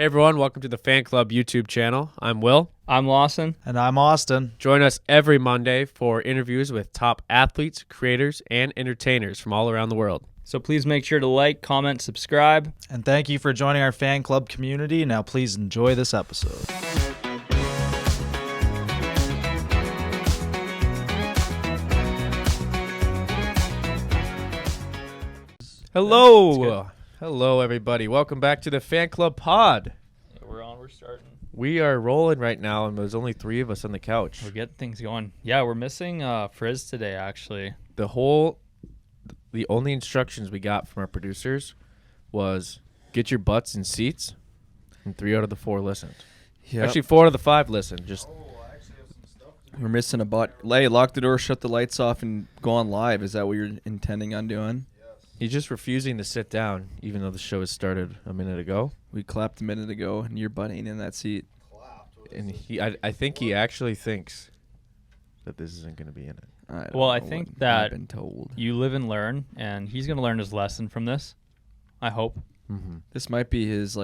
Hey everyone, welcome to the Fan Club YouTube channel. I'm Will. I'm Lawson. And I'm Austin. Join us every Monday for interviews with top athletes, creators, and entertainers from all around the world. So please make sure to like, comment, subscribe. And thank you for joining our fan club community. Now please enjoy this episode. Hello. Hello everybody. Welcome back to the Fan Club pod. We're starting. We are rolling right now and there's only 3 of us on the couch. We're getting things going. Yeah, we're missing Frizz today, actually. The only instructions we got from our producers was get your butts in seats, and 3 out of the 4 listened. Yep. Actually, 4 out of the 5 listened. Just We're missing a butt. Lay, lock the door, shut the lights off, and go on live. Is that what you're intending on doing? he's just refusing to sit down, even though the show has started a minute ago. We clapped a minute ago, and your butt ain't in that seat. And I think he actually thinks that this isn't going to be in it. I think that I've been told. You live and learn, and he's going to learn his lesson from this, I hope. Mm-hmm. This might be his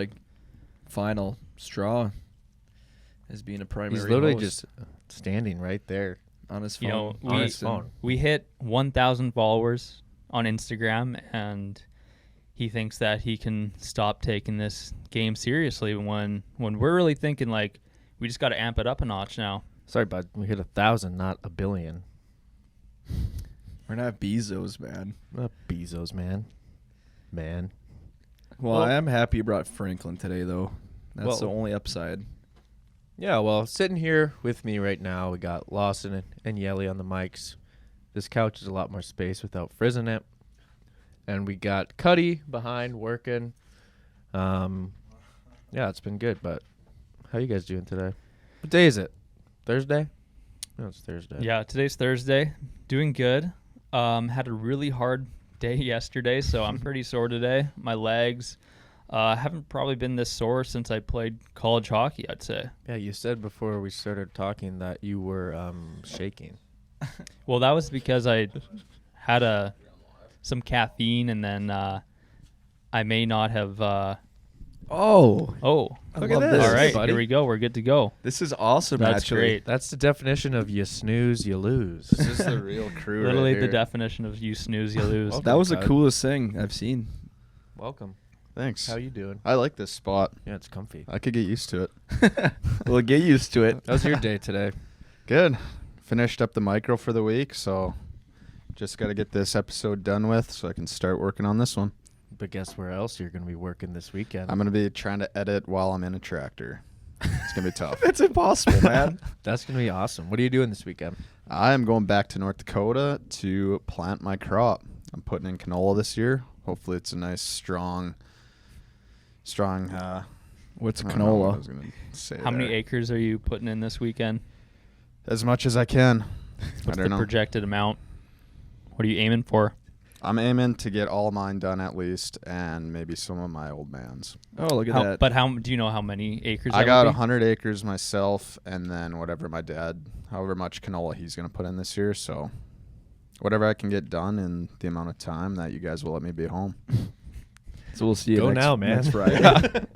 final straw as being a primary He's literally host just standing right there. on his phone. You know, on his phone. We hit 1,000 followers on Instagram, and he thinks that he can stop taking this game seriously when we're really thinking, we just got to amp it up a notch now. Sorry, bud. We hit 1,000, not a billion. We're not Bezos, man. Not Bezos, man. Well, I am happy you brought Franklin today, though. That's the Well- only upside. Yeah, well, sitting here with me right now, we got Lawson and Yelly on the mics. This couch is a lot more space without Frizz in it. And we got Cuddy behind working. Yeah, it's been good, but how you guys doing today? What day is it? Thursday? No, it's Thursday. Yeah, today's Thursday. Doing good. Had a really hard day yesterday, so I'm pretty sore today. My legs haven't probably been this sore since I played college hockey, I'd say. Yeah, you said before we started talking that you were shaking. Well, that was because I had some caffeine, and then I may not have... Oh, Look at this. All right, buddy. here we go. We're good to go. this is awesome, That's actually. great. That's the definition of you snooze, you lose. This is the real crew Literally right the here. definition of you snooze, you lose. Welcome. That was the Bud. coolest thing I've seen. Welcome. Thanks. How you doing? I like this spot. Yeah, it's comfy. I could get used to it. Well, get used to it. How's your day today? Good. Finished up the micro for the week, so just got to get this episode done with so I can start working on this one. But guess where else you're going to be working this weekend? I'm going to be trying to edit while I'm in a tractor. It's going to be tough. It's impossible, man. That's going to be awesome. What are you doing this weekend? I am going back to North Dakota to plant my crop. I'm putting in canola this year. Hopefully it's a nice, strong What's I don't know what I canola? was gonna say How many there. acres are you putting in this weekend? As much as I can. What's I the don't know. projected amount? What are you aiming for? I'm aiming to get all of mine done at least, and maybe some of my old man's. Oh, look at that. But do you know how many acres? I that got would be? 100 acres myself, and then whatever my dad, however much canola he's going to put in this year. So whatever I can get done in the amount of time that you guys will let me be home. So we'll see you Go next, now, man. next Friday.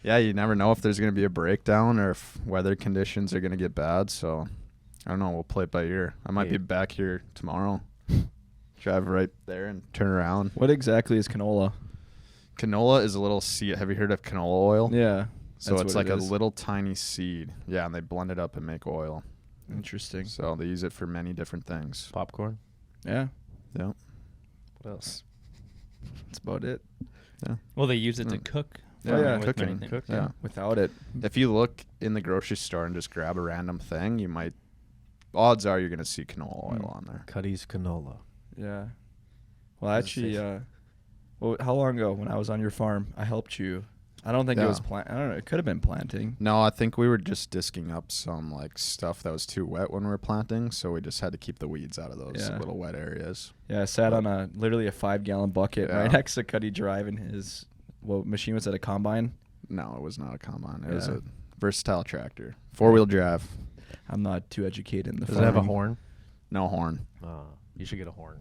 Yeah, you never know if there's going to be a breakdown or if weather conditions are going to get bad. So I don't know. We'll play it by ear. I might be back here tomorrow. Drive right there and turn around. What exactly is canola? Canola is a little seed. Have you heard of canola oil? Yeah. So that's it's what like it a is. little tiny seed. Yeah, and they blend it up and make oil. Interesting. So they use it for many different things. Popcorn? Yeah. Yeah. What else? That's about it. Well, they use it to cook. Yeah, yeah, with cooking. many things. Cook, Yeah. Without it. If you look in the grocery store and just grab a random thing, you might. Odds are you're going to see canola oil on there. Cuddy's canola. Yeah. Well, Does it say actually, how long ago when I was on your farm, I helped you. I don't think it Yeah. was I don't know. It could have been planting. No, I think we were just disking up some stuff that was too wet when we were planting, so we just had to keep the weeds out of those Yeah. little wet areas. Yeah, I sat on literally a 5-gallon bucket Yeah. right next to Cuddy driving his. What machine was that? A combine? No, it was not a combine. It was Yeah. a versatile tractor, 4-wheel drive, I'm not too educated in the. Does it have a farming. horn? no horn. You should get a horn.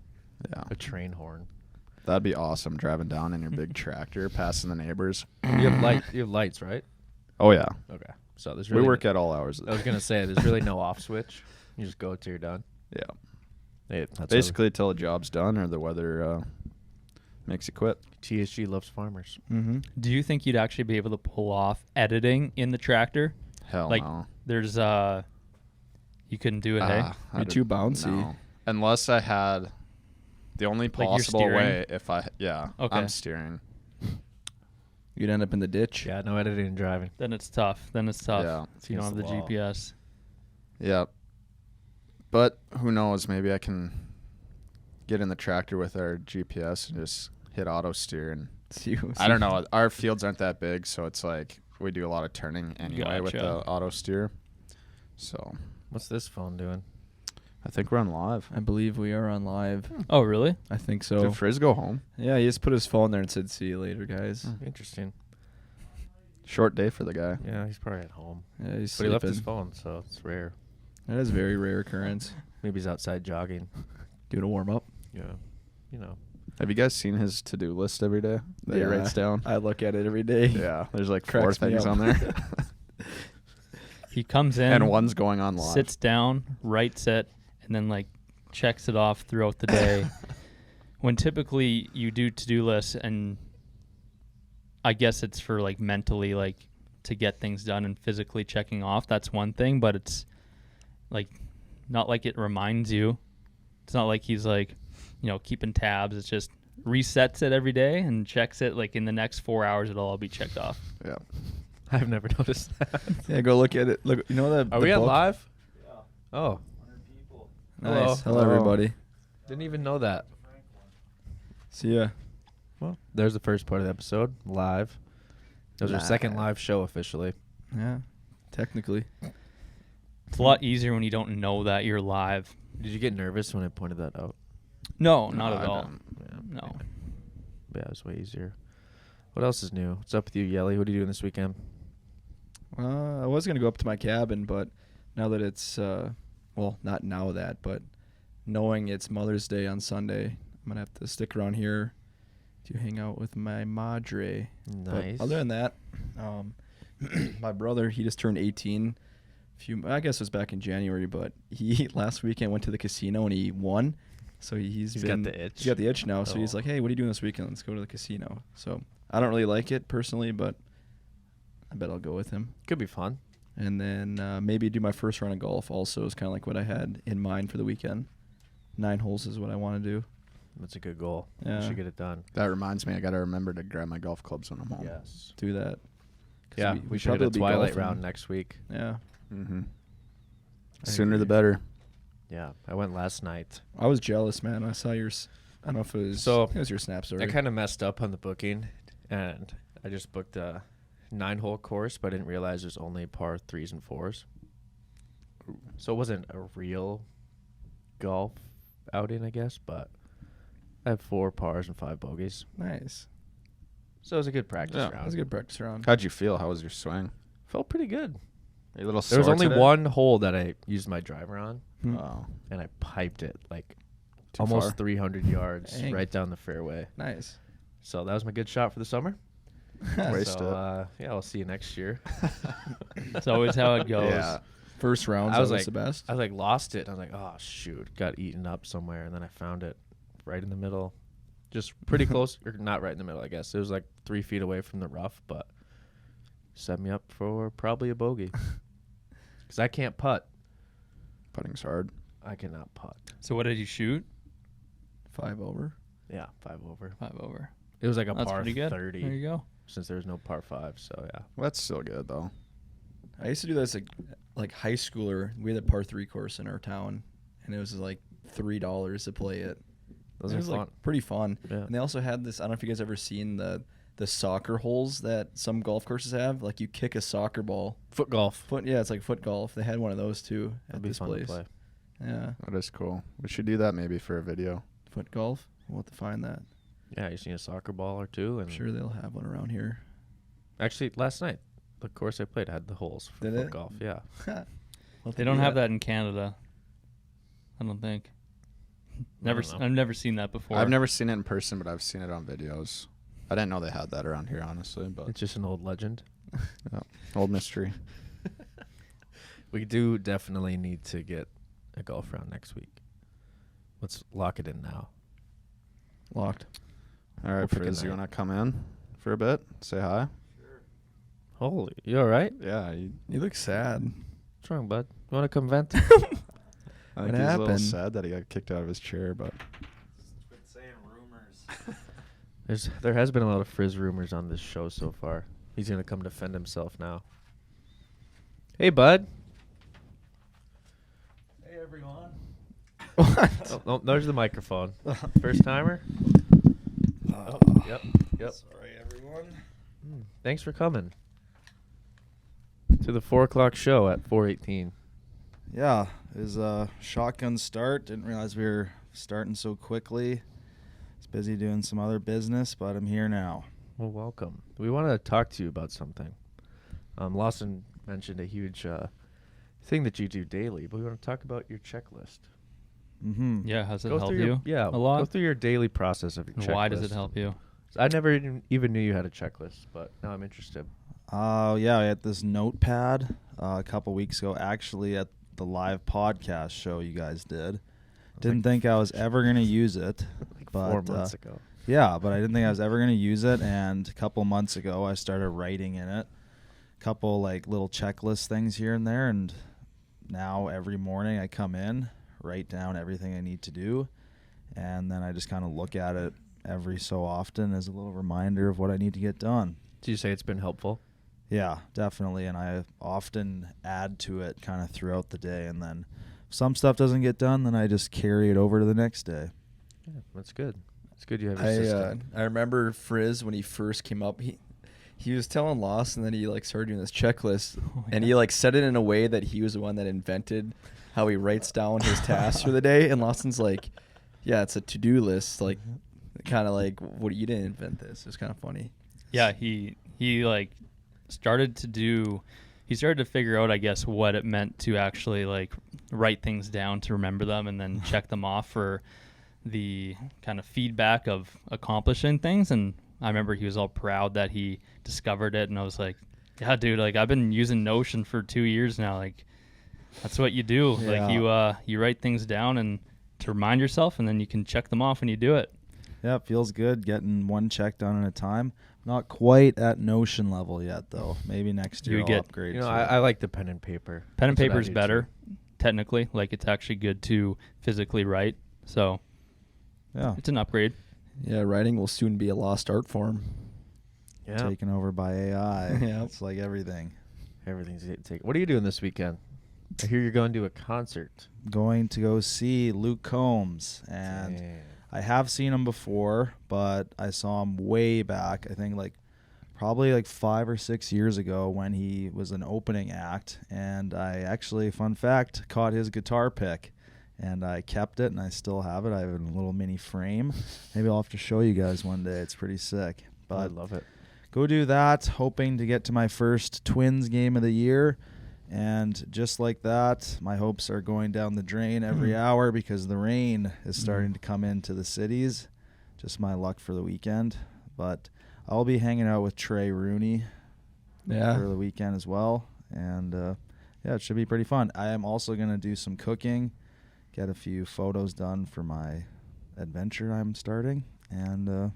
Yeah. A train horn. That'd be awesome, driving down in your big tractor, passing the neighbors. You have lights, right? Oh, yeah. Okay. So there's We really work at all hours of I the was day. gonna say there's really no off switch. You just go till you're done. Yeah. Hey, that's Basically till the job's done or the weather makes you quit. TSG loves farmers. Mm-hmm. Do you think you'd actually be able to pull off editing in the tractor? Hell Like, no. There's you couldn't do it, hey? You're too bouncy. No. Unless I had the only you're possible steering? way Okay. I'm steering. You'd end up in the ditch. Yeah, no editing and driving. Then it's tough. Yeah. If you don't have Against the the wall. GPS. Yeah. But who knows, maybe I can get in the tractor with our GPS and just hit auto steer and I don't know. Our fields aren't that big, so it's like we do a lot of turning anyway with Gotcha. the auto steer. So What's this phone doing? I think we're on live. I believe we are on live. Oh, really? I think Did so. Frizz go home? Yeah, he just put his phone there and said, "See you later, guys." Interesting. Short day for the guy. Yeah, he's probably at home. Yeah, he's But he left his sleeping. phone, so it's rare. That is a very rare occurrence. Maybe he's outside jogging. Doing a warm up. Yeah. You know. Have you guys seen his to-do list every day that he writes down? I look at it every day. Yeah, there's like 4 Cracks me things up. on there. He comes in, And one's going on live. sits down, writes it, and then like checks it off throughout the day. When typically you do to-do lists, and I guess it's for like mentally, like to get things done and physically checking off. That's one thing, but it's like not like it reminds you. It's not like he's like, keeping tabs. It's just resets it every day and checks it like in the next 4 hours. It'll all be checked off. Yeah. I've never noticed that. Yeah, go look at it. Look, you know that. Are we on live? Yeah. Oh, Nice. Hello. Hello, everybody. didn't even know that. See ya. Well, there's the first part of the episode, live. That was our second Live. live show officially. Yeah, technically. It's a lot easier when you don't know that you're live. Did you get nervous when I pointed that out? No, not at I all. don't. Yeah. No. Yeah, it was way easier. What else is new? What's up with you, Yelly? What are you doing this weekend? I was gonna go up to my cabin, but now that it's well, not now that, but knowing it's Mother's Day on Sunday, I'm gonna have to stick around here to hang out with my madre. Nice. But other than that, my brother, he just turned 18. I guess it was back in January, but he last weekend went to the casino and he won. So he's got the itch. He's got the itch now. So he's Oh. like, "Hey, what are you doing this weekend? Let's go to the casino." So I don't really like it personally, but I bet I'll go with him. Could be fun. And then maybe do my first round of golf. Also, is kind of like what I had in mind for the weekend. 9 holes is what I want to do. That's a good goal. Yeah. You should get it done. That reminds me, I got to remember to grab my golf clubs when I'm home. Yes. Do that. 'Cause Yeah, we should probably hit a be twilight golfing. round next week. Yeah. Mm-hmm. I Sooner the agree. better. Yeah, I went last night. I was jealous, man. I saw yours. I don't know if it was. So, I think it was your snap story. I kind of messed up on the booking, and I just booked a 9-hole course, but I didn't realize there's only par 3s and 4s. So it wasn't a real golf outing, I guess, but I have 4 pars and 5 bogeys. Nice. So it was a good practice Yeah. That round. was a good practice round. How'd you feel? How was your swing? Felt pretty good. Are you a little There was sore only today? one hole that I used my driver on, Hmm. Oh, and I piped it like too almost far? 300 yards Dang. right down the fairway. Nice. So that was my good shot for the summer. Waste So, it. yeah, I'll see you next year. It's always how it goes. Yeah. First round's I was always like- the best. I like lost it. And I was like, oh shoot, got eaten up somewhere, and then I found it right in the middle, just pretty close, or not right in the middle, I guess. It was like 3 feet away from the rough, but set me up for probably a bogey. Because I can't putt. Putting's hard. I cannot putt. So what did you shoot? 5 over. Yeah, 5 over. 5 over. It was like a That's par pretty good. 30 There you go. since there was no par 5. So yeah, Well, that's still good though. I used to do this like high schooler. We had a par 3 course in our town, and it was like $3 to play it. those it are was fun. like pretty fun. Yeah. And they also had this. I don't know if you guys ever seen the soccer holes that some golf courses have. Like you kick a soccer ball. Foot golf. Yeah, it's like foot golf. They had one of those too That'd at be this fun place. to play. Yeah, That is cool. We should do that maybe for a video. foot golf. We'll have to find that. Yeah, you seen a soccer ball or two, I'm and sure they'll have one around here. actually last night the course I played had the holes for Did foot it? golf. Yeah. We'll have They to don't do have that in Canada. I don't think. know. I've never seen that before. I've never seen it in person, but I've seen it on videos. I didn't know they had that around here, honestly, but It's just an old legend. old mystery. We do definitely need to get a golf round next week. Let's lock it in now. Locked. All right, pick a Frizz, you night. want to come in for a bit? Say hi? Holy, you all right? Yeah, You look sad. What's wrong, bud? You want to come vent? I think What he's a little happened? sad that he got kicked out of his chair, but There has been a lot of Frizz rumors on this show so far. He's gonna come defend himself now. Hey, bud. Hey, everyone. Oh, there's the microphone. First timer. Yep. Sorry, everyone. Thanks for coming to the 4:00 show at 4:18. Yeah, it was a shotgun start. Didn't realize we were starting so quickly. Was busy doing some other business, but I'm here now. Well, welcome. We want to talk to you about something. Lawson mentioned a huge thing that you do daily, but we want to talk about your checklist. Mm-hmm. Yeah, how's it Go help through you? Yeah, a lot. Go through your daily process of your And checklist. why does it help you? I never even knew you had a checklist, but now I'm interested. Yeah, I had this notepad a couple weeks ago, actually at the live podcast show you guys did. Didn't think I was ever going to use it. Like but, 4 months ago. Yeah, but I didn't think I was ever going to use it. And a couple months ago, I started writing in it. Couple like little checklist things here and there. And now every morning I come in, write down everything I need to do. And then I just kind of look at it every so often as a little reminder of what I need to get done. Do you say it's been helpful? Yeah, definitely. And I often add to it kind of throughout the day. And then if some stuff doesn't get done, then I just carry it over to the next day. Yeah, that's good. It's good you have a system. I remember Frizz when he first came up. He was telling Loss, and then he like started doing this checklist, and he like said it in a way that he was the one that invented how he writes down his tasks for the day. And Lawson's like, "Yeah, it's a to-do list." Like, kind of like, "What? You didn't invent this." It was kind of funny. Yeah, he like started to figure out, I guess, what it meant to actually like write things down to remember them and then check them off for the kind of feedback of accomplishing things. And I remember he was all proud that he discovered it, and I was like, yeah, dude, like I've been using Notion for 2 years now. Like that's what you do. Yeah. Like you write things down and to remind yourself, and then you can check them off when you do it. Yeah, it feels good getting one check done at a time. Not quite at Notion level yet, though. Maybe next year You I'll get- upgrade. You know, to I it. like the pen and paper. Pen and That's what paper I is do, better, too. technically. Like it's actually good to physically write. So Yeah, it's an upgrade. Yeah, writing will soon be a lost art form. Yeah, taken over by AI. Yeah. It's like everything. everything's taken. What are you doing this weekend? I hear you're going to a concert. Going to go see Luke Combs, and Damn. I have seen him before, but I saw him way back. I think like probably like 5 or 6 years ago when he was an opening act, and I actually, fun fact, caught his guitar pick, and I kept it, and I still have it. I have it in a little mini frame. Maybe I'll have to show you guys one day. It's pretty sick. I But love it. go do that, hoping to get to my first Twins game of the year. And just like that, my hopes are going down the drain every hour because the rain is starting to come into the cities. Just my luck for the weekend. But I'll be hanging out with Trey Rooney Yeah. for the weekend as well. And yeah, it should be pretty fun. I am also going to do some cooking, get a few photos done for my adventure I'm starting. And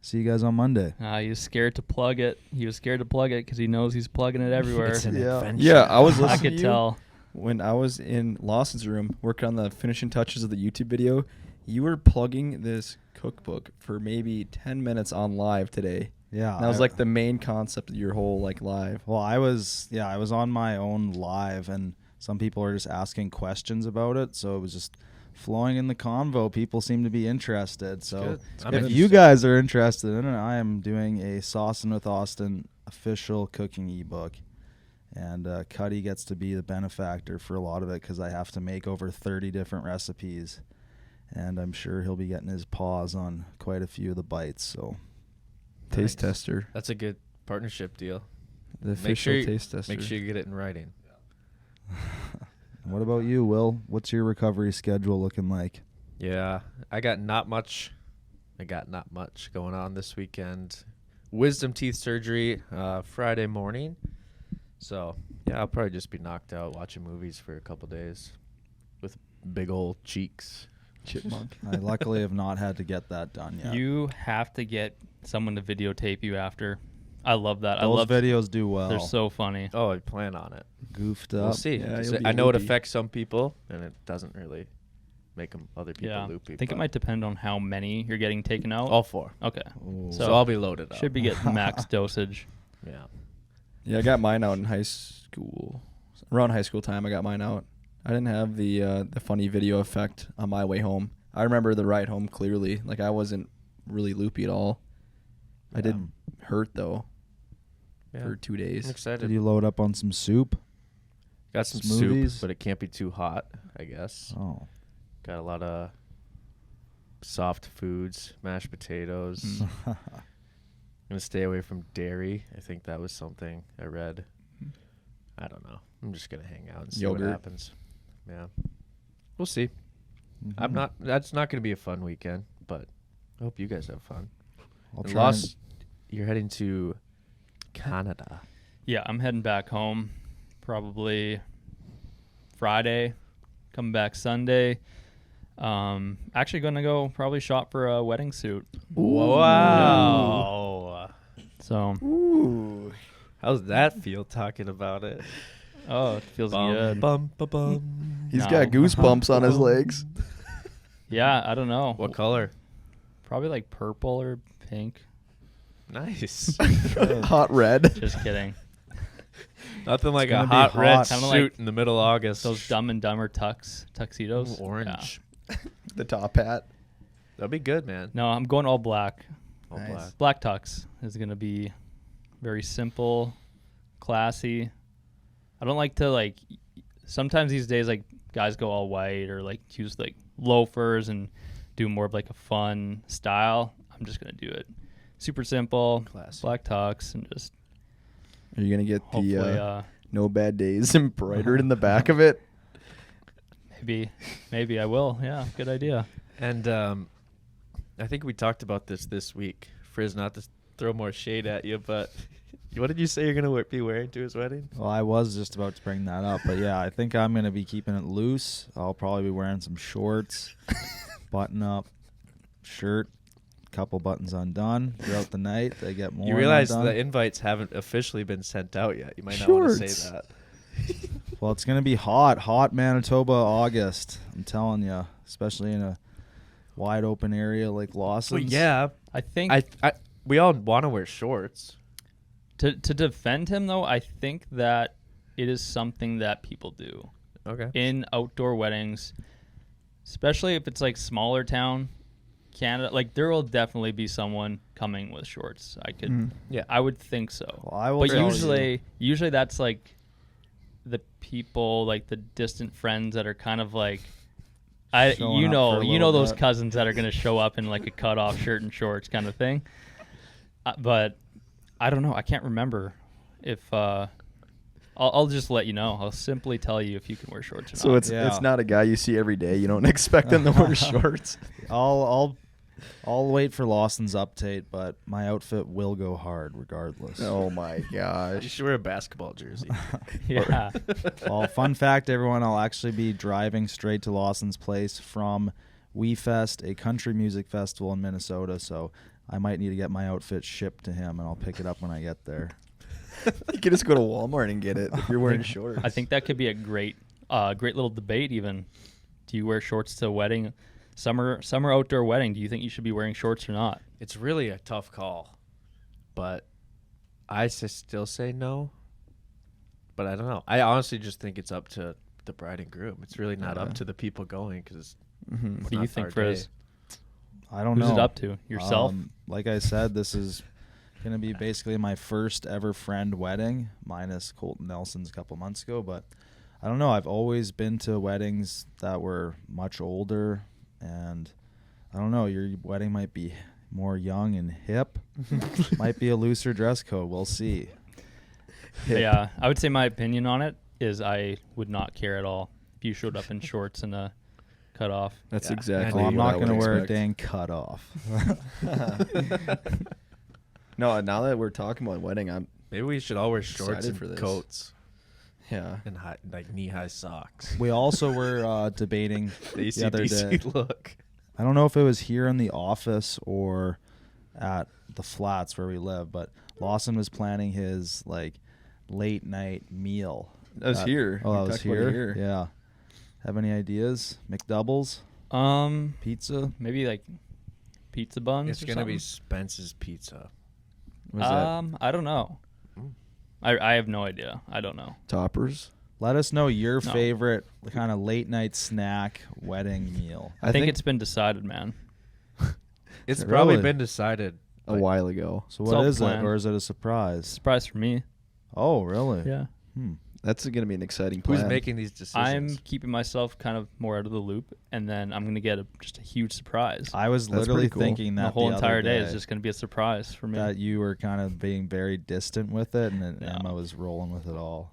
see you guys on Monday. He was scared to plug it. He was scared to plug it because he knows he's plugging it everywhere. It's an Yeah. adventure. Yeah, I was I listening could to you tell. when I was in Lawson's room working on the finishing touches of the YouTube video. You were plugging this cookbook for maybe 10 minutes on live today. Yeah. And that was like the main concept of your whole like live. Well, I was on my own live, and some people are just asking questions about it, so it was just flowing in the convo. People seem to be interested. So good. I'm if you interested. guys are interested in it, I am doing a Saucin' with Austin official cooking ebook. And Cuddy gets to be the benefactor for a lot of it because I have to make over 30 different recipes. And I'm sure he'll be getting his paws on quite a few of the bites. So Taste Nice. tester. That's a good partnership deal. The Make official sure you- taste tester. Make sure you get it in writing. what about you, Will? What's your recovery schedule looking like? Yeah, I got not much going on this weekend. Wisdom teeth surgery Friday morning. So, yeah, I'll probably just be knocked out watching movies for a couple days with big old cheeks. Chipmunk. I luckily have not had to get that done yet. You have to get someone to videotape you after. I love that. I Those love videos do well. They're so funny. Oh, I plan on it. Goofed We'll up. see. Yeah, 'Cause you'll be I know it loopy. affects some people, and it doesn't really make other people Yeah, loopy. I think it but might depend on how many you're getting taken out. all 4. Okay, Ooh. So I'll be loaded up. should be getting max dosage. Yeah. Yeah, I got mine out in high school. Around high school time, I got mine out. I didn't have the funny video effect on my way home. I remember the ride home clearly. Like, I wasn't really loopy at all. I did hurt, though, Yeah. for 2 I'm days. excited. Did you load up on some soup? Got some smoothies? soup, but it can't be too hot, I guess. Oh. Got a lot of soft foods, mashed potatoes. Mm. Gonna stay away from dairy. I think that was something I read. I don't know. I'm just gonna hang out and see Yogurt. what happens. Yeah, we'll see. Mm-hmm. I'm not. That's not gonna be a fun weekend, but I hope you guys have fun. I'll And try Lost, you're heading to Canada. Yeah, I'm heading back home probably Friday, coming back Sunday. Actually going to go probably shop for a wedding suit. Wow. So, Ooh. How's that feel talking about it? oh, it feels Bum, good. bum, ba, bum. He's No. got goosebumps on his legs. Yeah, I don't know. What color? Probably like purple or pink. Nice. Hot red. Just kidding. Nothing like a gonna be hot red hot. suit Kinda like in the middle of August. Those Dumb and Dumber tuxedos. Ooh, orange. The top hat. That'd be good, man. No, I'm going all black. All Nice. black. Black tux is going to be very simple, classy. I don't like to sometimes these days guys go all white or use loafers and do more of a fun style. I'm just going to do it super simple, Classy. black tux, and just Are you going to get hopefully the No Bad Days embroidered in the back of it? maybe I will. Yeah, good idea. And I think we talked about this week. Frizz, not to throw more shade at you, but what did you say you're going to be wearing to his wedding? Well, I was just about to bring that up, but yeah, I think I'm going to be keeping it loose. I'll probably be wearing some shorts, button up shirt, couple buttons undone throughout the night. They get more. You realize undone. the invites haven't officially been sent out yet. You might not want to Shorts. say that. Well, it's going to be hot Manitoba August. I'm telling you, especially in a wide open area like Lawson's. Well, yeah. I think We all want to wear shorts. to defend him, though, I think that it is something that people do Okay. in outdoor weddings, especially if it's smaller town Canada. There will definitely be someone coming with shorts. Yeah. I would think so. Well, I will But tell you. usually that's the people, the distant friends that are kind of Showing up for a you know little those bit. cousins that are going to show up in a cut off shirt and shorts kind of thing. But I don't know. I can't remember if I'll just let you know. I'll simply tell you if you can wear shorts or So not. it's not a guy you see every day. You don't expect him to wear shorts. I'll wait for Lawson's update, but my outfit will go hard regardless. Oh my You gosh. should wear a basketball jersey. Yeah. Well, fun fact, everyone, I'll actually be driving straight to Lawson's place from WeFest, a country music festival in Minnesota, so I might need to get my outfit shipped to him, and I'll pick it up when I get there. You could just go to Walmart and get it if you're wearing shorts. I think that could be a great little debate even. Do you wear shorts to a wedding? Summer outdoor wedding, do you think you should be wearing shorts or not? It's really a tough call, but I still say no. But I don't know. I honestly just think it's up to the bride and groom. It's really not up to the people going because Mhm. What do you think, Frizz? I don't know. Who's it up to? Yourself? Like I said, this is going to be basically my first ever friend wedding, minus Colton Nelson's a couple months ago. But I don't know. I've always been to weddings that were much older, and I don't know. Your wedding might be more young and hip. Might be a looser dress code. We'll see. Yeah, I would say my opinion on it is I would not care at all if you showed up in shorts and a cut off. That's Yeah. exactly. Oh, I'm what not I going to would wear a expect. dang cutoff. No, now that we're talking about wedding, I'm Maybe we should all wear shorts Excited and for this. coats yeah. and like knee-high socks. We also were debating The the other day. AC/DC look. I don't know if it was here in the office or at the flats where we live, but Lawson was planning his like late night meal. That was here. Oh, We that was talked about it here. Yeah. Have any ideas? McDoubles, pizza. Maybe like pizza buns. It's or gonna be something? Spence's Pizza. Was that I don't know. Mm. I have no idea. I don't know. toppers? Let us know your No. favorite kind of late night snack wedding meal. I think it's been decided, man. It's Really? probably been decided. a while ago. So It's what all is it, planned. or is it a surprise? Surprise for me. Oh, really? Yeah. That's going to be an exciting plan. Who's making these decisions? I'm keeping myself kind of more out of the loop, and then I'm gonna get just a huge surprise. I was That's literally pretty cool. thinking that The whole other entire day is day, just gonna be a surprise for me. that you were kind of being very distant with it, and then Yeah. Emma was rolling with it all.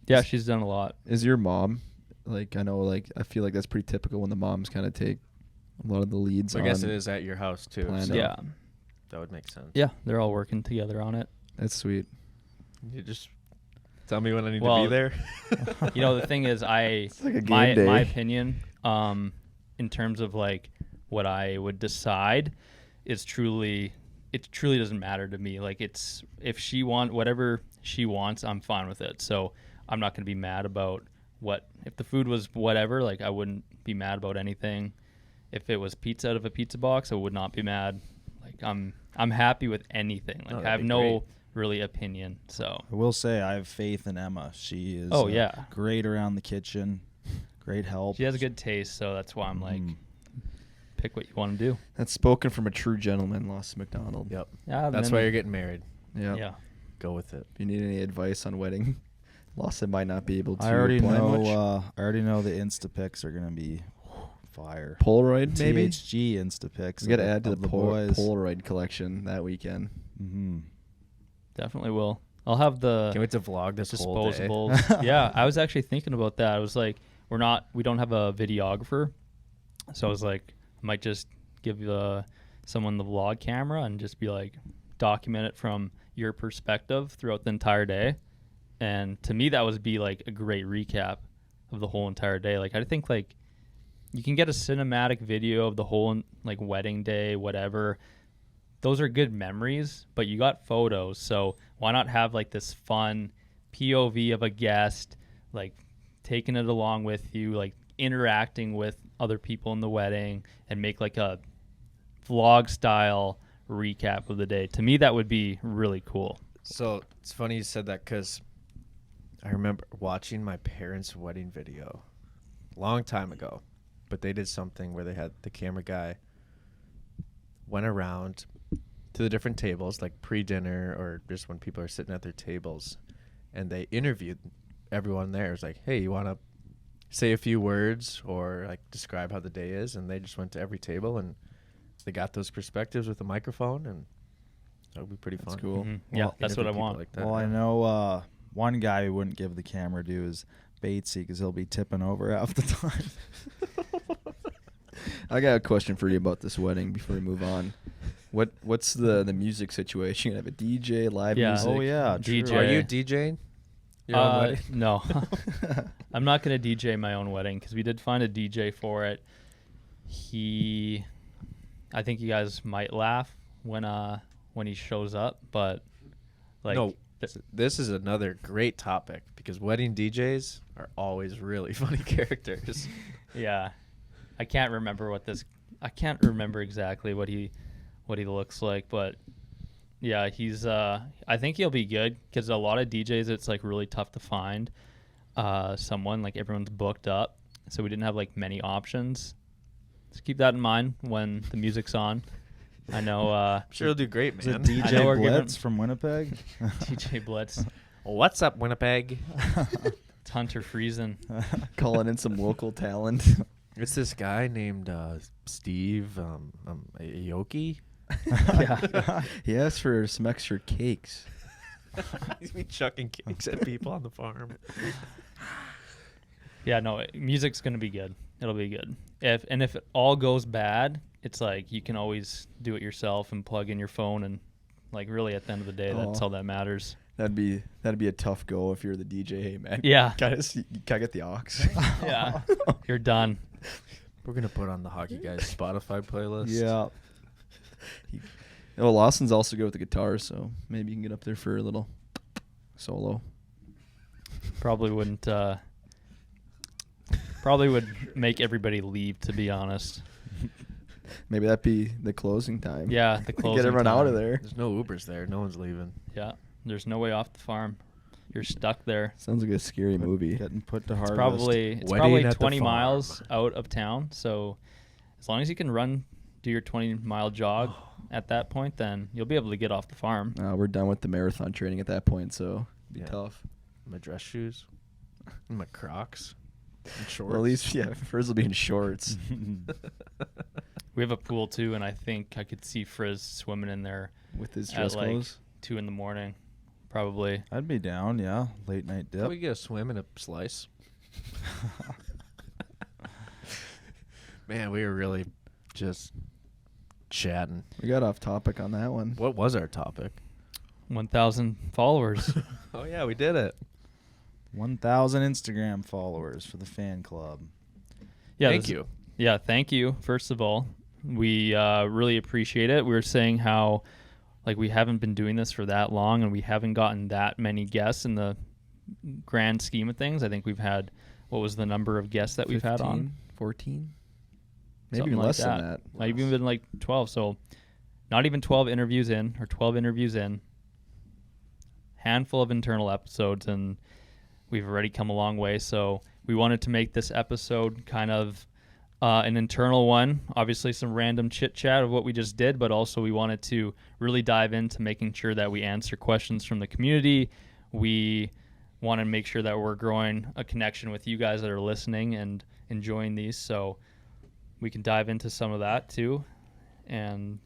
Yeah, she's done a lot. Is your mom like? I know, like I feel like that's pretty typical when the moms kind of take a lot of the leads. So I guess on- it is at your house too. plan So Yeah. that would make sense. Yeah, they're all working together on it. That's sweet. You just tell me when I need Well, to be there. You know, the thing is, like a game my day. opinion, in terms of like what I would decide, is truly it truly doesn't matter to me. Like it's if she whatever she wants, I'm fine with it. So I'm not gonna be mad about if the food was whatever. Like I wouldn't be mad about anything. If it was pizza out of a pizza box, I would not be mad. Like I'm happy with anything. Like Oh, I that'd have be no great. really opinion. So I will say I have faith in Emma. She is Oh, yeah. great around the kitchen, great help. she has a good taste. So that's why I'm like, pick what you want to do. That's spoken from a true gentleman, Lost McDonald. Yep. Yeah, That's why you're getting married. Yeah. Yeah. Go with it. If you need any advice on wedding, Lawson might not be able to I already apply know. much. I already know the Instapics are gonna be fire. Polaroid, maybe. THG Instapics. We got to add to the, boys. Polaroid collection that weekend. Mm-hmm. Definitely will. I'll have the Can't wait to vlog this whole day. disposables. Yeah, I was actually thinking about that. I was like, we don't have a videographer, so I was like, I might just give someone the vlog camera and just be like, document it from your perspective throughout the entire day. And to me, that would be like a great recap of the whole entire day. Like I think like you can get a cinematic video of the whole like wedding day, whatever. Those are good memories, but you got photos, so why not have like this fun POV of a guest, like taking it along with you, like interacting with other people in the wedding, and make like a vlog style recap of the day. To me, that would be really cool. So it's funny you said that because I remember watching my parents' wedding video a long time ago, but they did something where they had the camera guy went around to the different tables, like pre-dinner or just when people are sitting at their tables, and they interviewed everyone there. It was like, hey, you want to say a few words or like describe how the day is? And they just went to every table and they got those perspectives with a microphone, and that would be pretty fun. That's cool. Mhm. Yeah, Well, that's what I Interview people want. like that, Well, I yeah. know one guy who wouldn't give the camera due is Batesy because he'll be tipping over half the time. I got a question for you about this wedding before we move on. What's the music situation? You have a DJ, live Yeah. music? Oh yeah, DJ. true. Are you DJing your own wedding? No, I'm not gonna DJ my own wedding because we did find a DJ for it. I think you guys might laugh when he shows up, but like No, this is another great topic because wedding DJs are always really funny characters. yeah, I can't remember exactly what he looks like, but yeah, he's I think he'll be good because a lot of DJs it's like really tough to find someone, like everyone's booked up, so we didn't have like many options. So keep that in mind when the music's on. I know I'm sure he'll do great, Is it man. I know we're DJ giving- Blitz from Winnipeg? DJ Blitz, What's up, Winnipeg? it's Hunter Friesen. Calling in some local talent. It's this guy named Steve Aoki. Yeah. He asked for some extra cakes. He's been chucking cakes at people on the farm. Yeah, no, music's gonna be good. It'll be good. If it all goes bad, it's like you can always do it yourself and plug in your phone, and like really at the end of the day, that's Oh. all that matters. That'd be a tough go if you're the DJ. Hey man, Yeah. can I get the aux? Yeah, you're done. We're gonna put on the Hockey Guys Spotify playlist. Yeah. Well, Lawson's also good with the guitar, so maybe you can get up there for a little solo. Probably wouldn't. Probably would make everybody leave, to be honest. Maybe that'd be the closing time. Yeah, the closing Get everyone out of time. there. There's no Ubers there. No one's leaving. Yeah, there's no way off the farm. You're stuck there. Sounds like a scary movie. Getting put to It's harvest. probably Wedding at the 20 farm. miles out of town. So as long as you can do your 20-mile jog at that point, then you'll be able to get off the farm. We're done with the marathon training at that point, so it'd be Yeah. tough. My dress shoes, and my Crocs, and shorts. Well, at least, yeah, Frizz will be in shorts. We have a pool too, and I think I could see Frizz swimming in there With his at dress like clothes. 2 a.m. Probably. I'd be down, yeah. Late night Can dip. we get a swim and a slice? Man, we were really just chatting. We got off topic on that one. What was our topic? 1,000 followers. Oh yeah, we did it. 1,000 Instagram followers for the fan club. Yeah, Thank you. Yeah, thank you. First of all, we really appreciate it. We were saying how like we haven't been doing this for that long, and we haven't gotten that many guests in the grand scheme of things. I think we've had, what was the number of guests that we've had on? 14? Maybe Something even like less than that. Might even been like 12. So not even 12 interviews in, or 12 interviews in. Handful of internal episodes, and we've already come a long way. So we wanted to make this episode kind of an internal one. Obviously some random chit chat of what we just did, but also we wanted to really dive into making sure that we answer questions from the community. We want to make sure that we're growing a connection with you guys that are listening and enjoying these. So we can dive into some of that too. And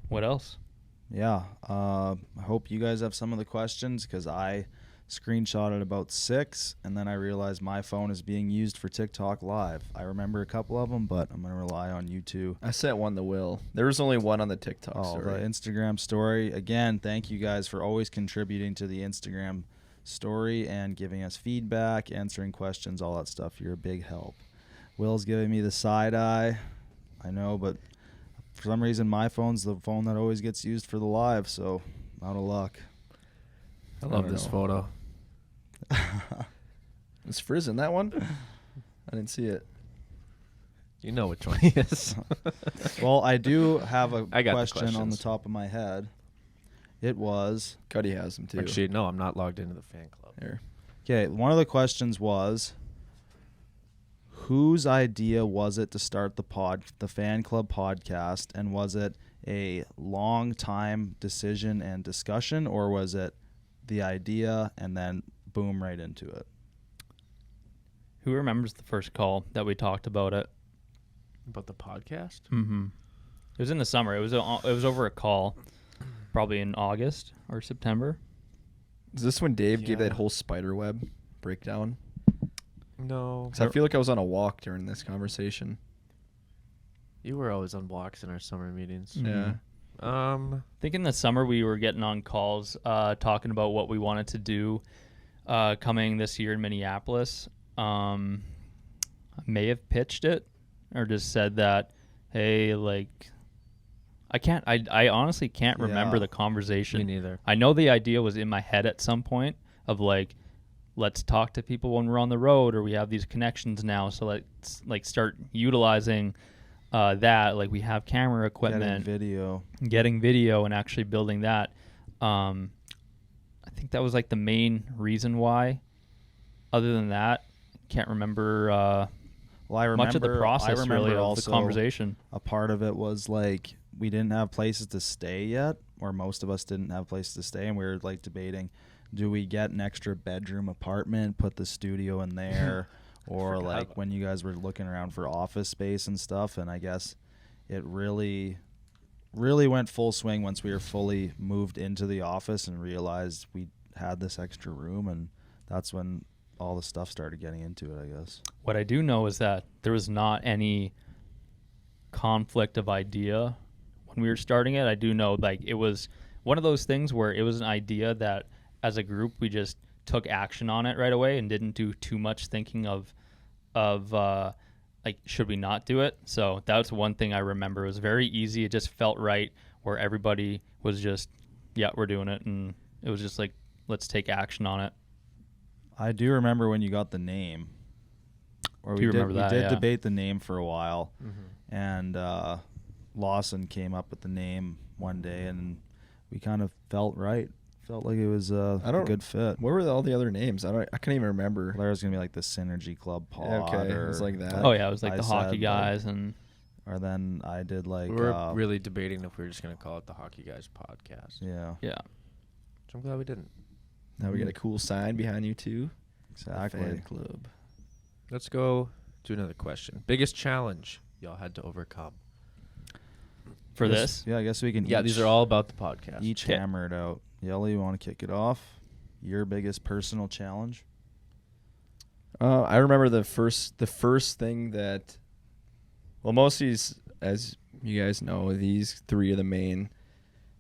what else? Yeah. I hope you guys have some of the questions, because I screenshotted about 6, and then I realized my phone is being used for TikTok Live. I remember a couple of them, but I'm going to rely on you two. I sent one to Will. There was only one on the TikTok Oh, story. the Instagram story. Again, thank you guys for always contributing to the Instagram story and giving us feedback, answering questions, all that stuff. You're a big help. Will's giving me the side eye. I know, but for some reason my phone's the phone that always gets used for the live, so out of luck. I love don't this know. photo. Is Frizz in that one? I didn't see it. You know which one he is. Well, I do have a I got the question on the questions. top of my head. It was, Cuddy has them too. Actually, no, I'm not logged into the fan club. Here. okay, one of the questions was, whose idea was it to start the fan club podcast, and was it a long time decision and discussion, or was it the idea and then boom right into it? Who remembers the first call that we talked about it? About the podcast? Mm-hmm. It was in the summer. It was over a call, probably in August or September. Is this when Dave gave Yeah. that whole spider web breakdown? No. 'Cause I feel like I was on a walk during this conversation. You were always on blocks in our summer meetings. Mhm. Yeah. I think in the summer we were getting on calls talking about what we wanted to do coming this year in Minneapolis. I may have pitched it or just said that, hey, like, I honestly can't remember Yeah. the conversation. Me neither. I know the idea was in my head at some point of like, let's talk to people when we're on the road, or we have these connections now, so let's like start utilizing that. Like we have camera equipment, Getting video. getting video and actually building that. I think that was like the main reason why. Other than that, can't remember Well, I remember much of the process I remember really of also the conversation. a part of it was like we didn't have places to stay yet, or most of us didn't have places to stay, and we were like debating, do we get an extra bedroom apartment, put the studio in there, or Forgot like about when you guys were looking around for office space and stuff. And I guess it really went full swing once we were fully moved into the office and realized we had this extra room, and that's when all the stuff started getting into it, I guess. What I do know is that there was not any conflict of idea when we were starting it. I do know like it was one of those things where it was an idea that as a group we just took action on it right away and didn't do too much thinking of like should we not do it. So that's one thing I remember. It was very easy. It just felt right where everybody was just, yeah, we're doing it, and it was just like, let's take action on it. I do remember when you got the name. Or Do you remember that? We did Yeah. debate the name for a while, and Lawson came up with the name one day, and we kind of felt right. Felt like it was a good fit. What were all the other names? I can't even remember. There was gonna be like the Synergy Club Pod. Okay, it or was like that. Oh yeah, it was like I the hockey said, guys and Or then I did like. We were really debating if we were just going to call it the Hockey Guys podcast. Yeah. yeah. Which I'm glad we didn't. Now we got a cool sign behind you too. Exactly. Fan club. Let's go to another question. Biggest challenge y'all had to overcome? For Guess- this, Yeah, I guess we can. Yeah, each, these are all about the podcast. each Okay. hammer it out. Yelly, you want to kick it off? Your biggest personal challenge? I remember the first thing that, well, most of these, as you guys know, these three are the main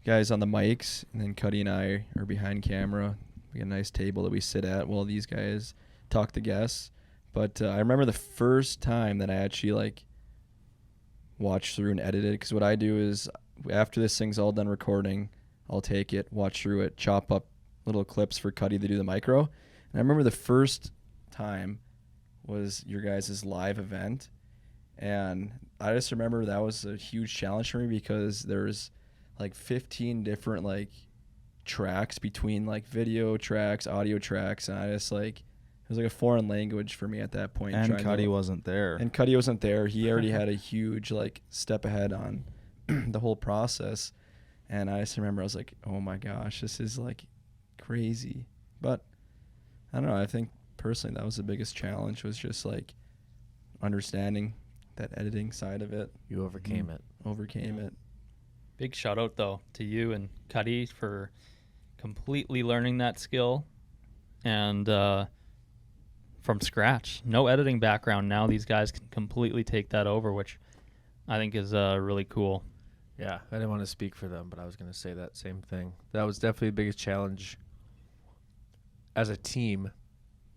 guys on the mics, and then Cuddy and I are behind camera. We got a nice table that we sit at while these guys talk to guests. But I remember the first time that I actually like watched through and edited, because what I do is after this thing's all done recording, I'll take it, watch through it, chop up little clips for Cuddy to do the micro. And I remember the first time was your guys' live event, and I just remember that was a huge challenge for me because there's like 15 different like tracks between like video tracks, audio tracks, and I just like it was like a foreign language for me at that point. And trying to- Cuddy wasn't there. and Cuddy wasn't there. He already had a huge like step ahead on the whole process, and I just remember I was like, oh my gosh, this is like crazy. But I don't know, I think personally that was the biggest challenge, was just like understanding that editing side of it. You overcame it. Overcame it. big shout out though to you and Cuddy for completely learning that skill and from scratch. No editing background. Now these guys can completely take that over, which I think is really cool. Yeah, I didn't want to speak for them, but I was going to say that same thing. That was definitely the biggest challenge as a team,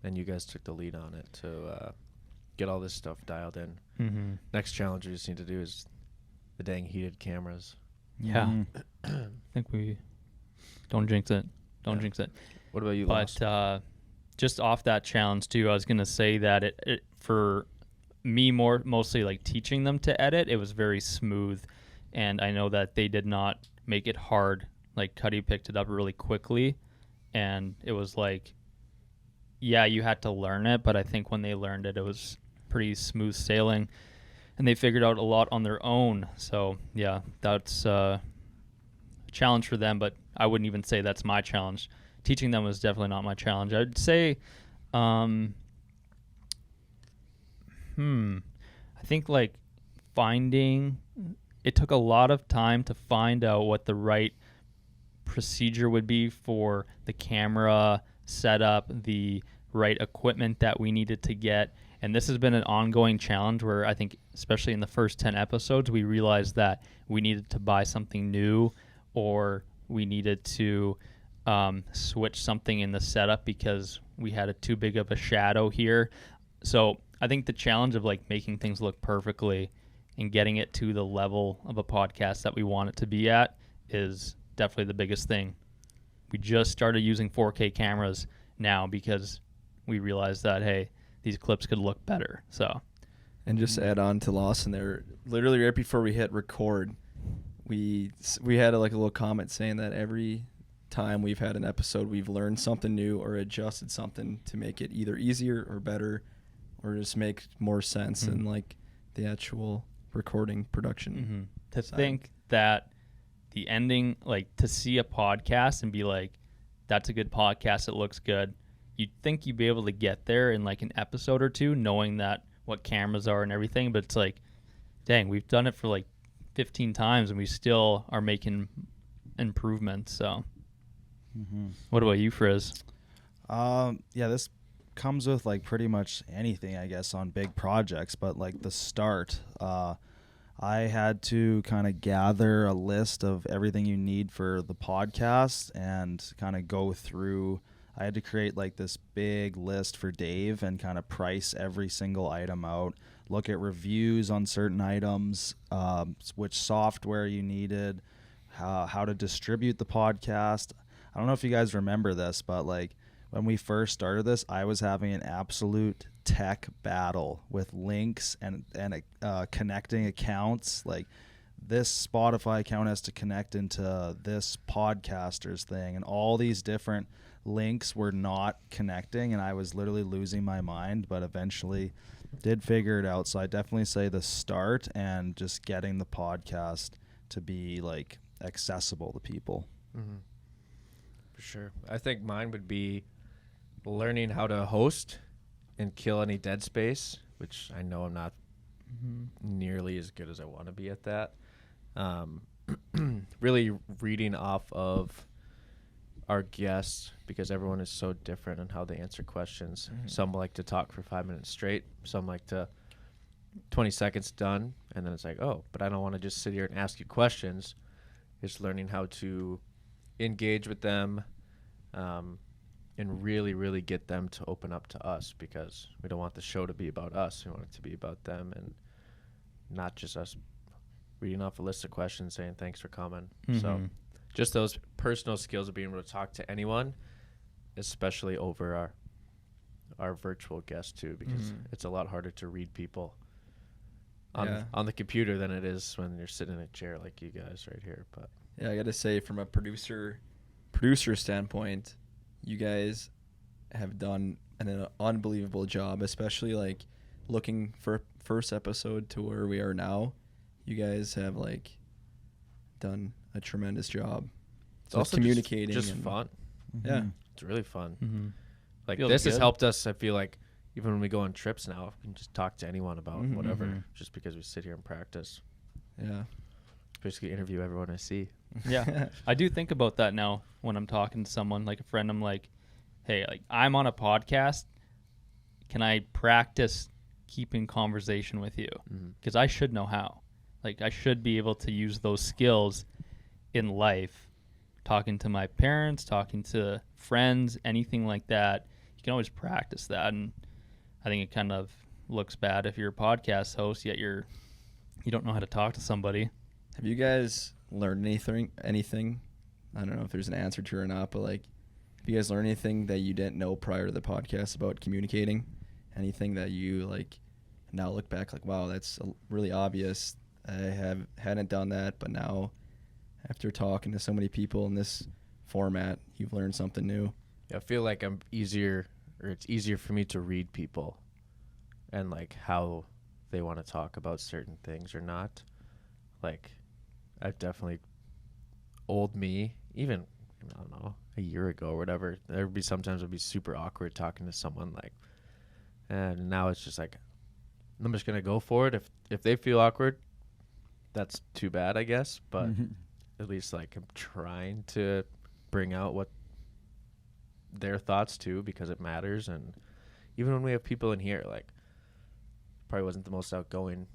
and you guys took the lead on it to get all this stuff dialed in. Mm-hmm. Next challenge we just need to do is the dang heated cameras. Yeah. Mhm. I think we don't jinx it. Don't Yeah. jinx it. What about you, But Lost? just off that challenge too, I was gonna say that it for me mostly like teaching them to edit, it was very smooth, and I know that they did not make it hard. Like Cuddy picked it up really quickly, and it was like, yeah, you had to learn it, but I think when they learned it, it was pretty smooth sailing, and they figured out a lot on their own. So yeah, that's a challenge for them, but I wouldn't even say that's my challenge. Teaching them was definitely not my challenge. I'd say, I think like it took a lot of time to find out what the right procedure would be for the camera setup, the right equipment that we needed to get. And this has been an ongoing challenge where I think, especially in the first 10 episodes, we realized that we needed to buy something new, or we needed to switch something in the setup because we had too big of a shadow here. So I think the challenge of like making things look perfectly and getting it to the level of a podcast that we want it to be at is definitely the biggest thing. We just started using 4K cameras now because we realized that, hey, these clips could look better. So, And just to add on to Lawson there, literally right before we hit record, we had a little comment saying that every time we've had an episode, we've learned something new or adjusted something to make it either easier or better, or just make more sense in like the actual recording production. to side. think that the ending, like to see a podcast and be like, that's a good podcast, it looks good. You'd think you'd be able to get there in like an episode or two, knowing that what cameras are and everything, but it's like, dang, we've done it for like 15 times and we still are making improvements. So what about you, Frizz? Yeah, this comes with like pretty much anything, I guess, on big projects. But like the start, I had to kind of gather a list of everything you need for the podcast and kind of go through. I had to create like this big list for Dave and kind of price every single item out, look at reviews on certain items, which software you needed, how to distribute the podcast. I don't know if you guys remember this, but like when we first started this, I was having an absolute tech battle with links and connecting accounts. Like this Spotify account has to connect into this podcaster's thing, and all these different links were not connecting, and I was literally losing my mind, but eventually did figure it out. So I definitely say the start and just getting the podcast to be like accessible to people. Mm-hmm. For sure. I think mine would be learning how to host and kill any dead space, which I know I'm not nearly as good as I want to be at that. Really reading off of our guests, because everyone is so different in how they answer questions. Mm-hmm. Some like to talk for 5 minutes straight. Some like to 20 seconds done. And then it's like, oh, but I don't want to just sit here and ask you questions. It's learning how to engage with them, and really, really get them to open up to us, because we don't want the show to be about us. We want it to be about them, and not just us reading off a list of questions saying thanks for coming. So just those personal skills of being able to talk to anyone, especially over our virtual guests too, because it's a lot harder to read people on the computer than it is when you're sitting in a chair like you guys right here. But Yeah, I got to say, from a producer standpoint, you guys have done an unbelievable job, especially like looking for first episode to where we are now. You guys have like done a tremendous job. it's also communicating just and- fun. Yeah. It's really fun. Mm-hmm. Like Feels this has good. helped us. I feel like even when we go on trips now, we can just talk to anyone about Mhm. whatever, Mhm. just because we sit here and practice. Yeah. Basically interview everyone I see. Yeah. I do think about that now when I'm talking to someone, like a friend. I'm like, hey, like I'm on a podcast. Can I practice keeping conversation with you? Mhm. Because I should know how. Like I should be able to use those skills in life, talking to my parents, talking to friends, anything like that. You can always practice that. And I think it kind of looks bad if you're a podcast host, yet you don't know how to talk to somebody. Have you guys learned anything? I don't know if there's an answer to it or not, but like, have you guys learned anything that you didn't know prior to the podcast about communicating? Anything that you like now look back like, wow, that's really obvious. I hadn't done that, but now after talking to so many people in this format, you've learned something new. Yeah, I feel like it's easier for me to read people and like how they want to talk about certain things or not. Like I've definitely old me, even I don't know, a year ago or whatever, there'd be sometimes it'd be super awkward talking to someone, like, and now it's just like I'm just gonna go for it. If they feel awkward, that's too bad, I guess, but at least like I'm trying to bring out what their thoughts too, because it matters. And even when we have people in here, like probably wasn't the most outgoing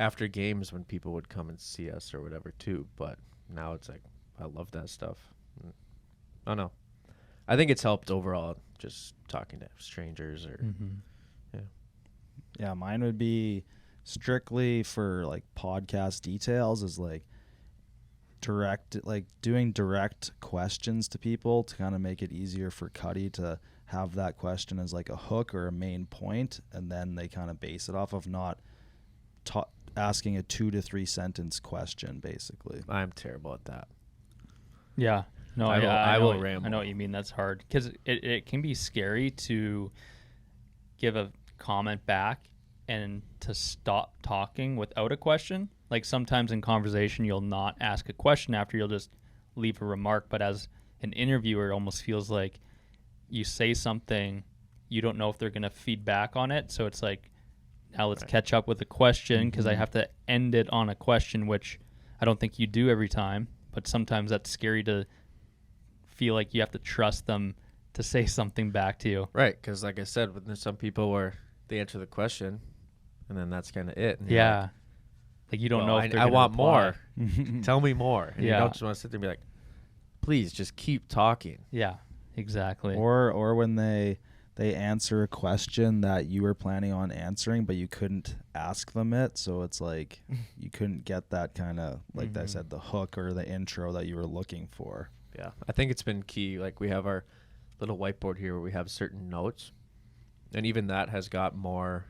after games when people would come and see us or whatever too, but now it's like I love that stuff. I don't know, I think it's helped overall just talking to strangers or Yeah, mine would be strictly for like podcast details, is like doing direct questions to people to kind of make it easier for Cuddy to have that question as like a hook or a main point, and then they kind of base it off of not asking a 2 to 3 sentence question, basically. I'm terrible at that. Yeah. No, I will ramble. I know what you mean. That's hard because it can be scary to give a comment back and to stop talking without a question. Like sometimes in conversation, you'll not ask a question after, you'll just leave a remark. But as an interviewer, it almost feels like you say something, you don't know if they're going to feed back on it. So it's like, now let's catch up with a question, because I have to end it on a question, which I don't think you do every time. But sometimes that's scary to feel like you have to trust them to say something back to you. Right, because like I said, there's some people where they answer the question, and then that's kind of it. And you're Yeah. Like you don't well, know if they're I gonna want reply. more. Tell me more. And you Yeah. don't just want to sit there and be like, please just keep talking. Yeah, exactly. Or when they answer a question that you were planning on answering, but you couldn't ask them it. So it's like you couldn't get that kind of, like I said, the hook or the intro that you were looking for. Yeah, I think it's been key. Like we have our little whiteboard here where we have certain notes, and even that has got more.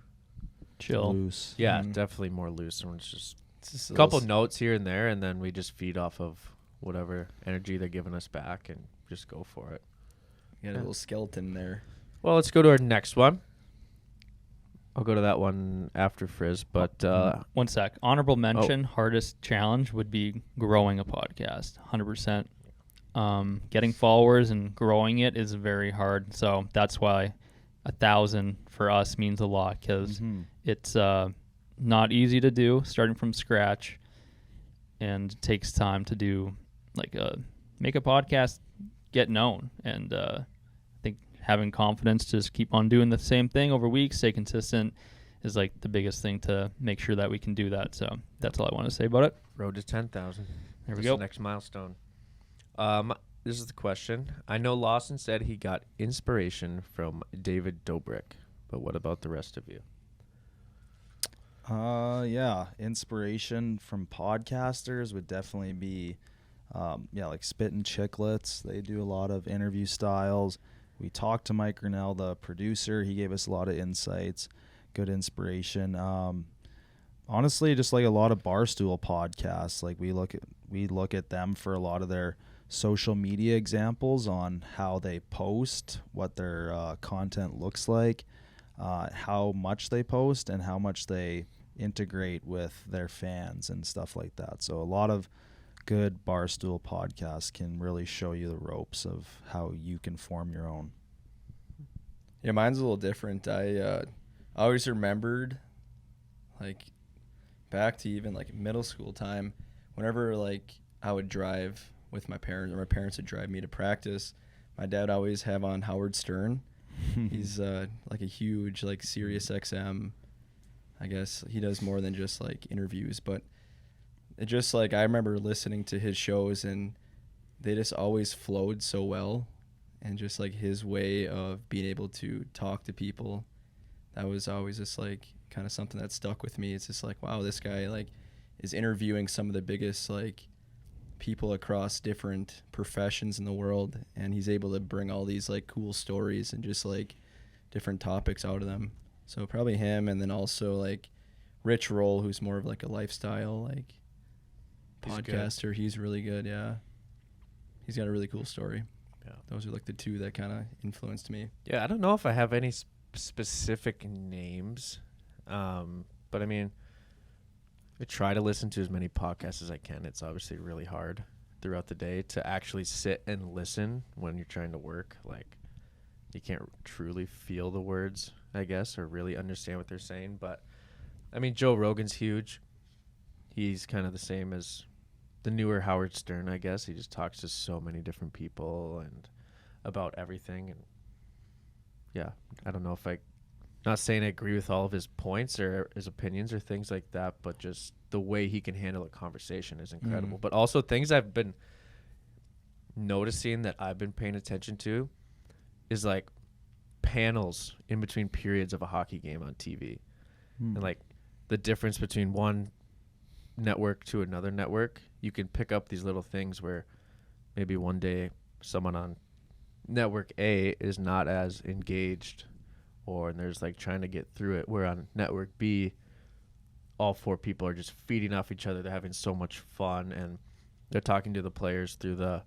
Chill. Loose. Yeah, definitely more loose. And it's just a a couple little notes here and there, and then we just feed off of whatever energy they're giving us back and just go for it. You got a little skeleton there. Well, let's go to our next one. I'll go to that one after Frizz, but 1 sec. Honorable mention, hardest challenge would be growing a podcast. 100%. Getting followers and growing it is very hard. So that's why 1,000 for us means a lot, because it's not easy to do, starting from scratch, and it takes time to do, like make a podcast get known. And I think having confidence to just keep on doing the same thing over weeks, stay consistent, is like the biggest thing to make sure that we can do that. So that's all I want to say about it. road to 10,000. There we That's go. the next milestone. This is the question. I know Lawson said he got inspiration from David Dobrik, but what about the rest of you? Yeah, inspiration from podcasters would definitely be, like Spittin' Chicklets. They do a lot of interview styles. We talked to Mike Grinnell, the producer. He gave us a lot of insights, good inspiration. Honestly, just like a lot of Barstool podcasts. Like we look at them for a lot of their social media examples on how they post, what their content looks like, how much they post, and how much they integrate with their fans and stuff like that. So a lot of good Barstool podcasts can really show you the ropes of how you can form your own. Yeah, mine's a little different. I always remembered, like, back to even like middle school time, whenever like I would drive with my parents, or my parents would drive me to practice, my dad would always have on Howard Stern. He's like a huge like Sirius XM. I guess he does more than just like interviews, but it just like I remember listening to his shows and they just always flowed so well, and just like his way of being able to talk to people, that was always just like kind of something that stuck with me. It's just like, wow, this guy like is interviewing some of the biggest like people across different professions in the world, and he's able to bring all these like cool stories and just like different topics out of them. So probably him, and then also like Rich Roll, who's more of like a lifestyle like podcaster. He's really good. Yeah, he's got a really cool story. Yeah. Those are like the two that kind of influenced me. Yeah, I don't know if I have any specific names, but I mean, I try to listen to as many podcasts as I can. It's obviously really hard throughout the day to actually sit and listen when you're trying to work. Like, you can't truly feel the words, I guess, or really understand what they're saying. But, I mean, Joe Rogan's huge. He's kind of the same as the newer Howard Stern, I guess. He just talks to so many different people and about everything. And, yeah, I don't know if not saying I agree with all of his points or his opinions or things like that, but just the way he can handle a conversation is incredible. But also things I've been noticing that I've been paying attention to is like panels in between periods of a hockey game on TV. And like the difference between one network to another network, you can pick up these little things where maybe one day someone on network A is not as engaged, and there's like trying to get through it, where on network B all four people are just feeding off each other. They're having so much fun, and they're talking to the players through the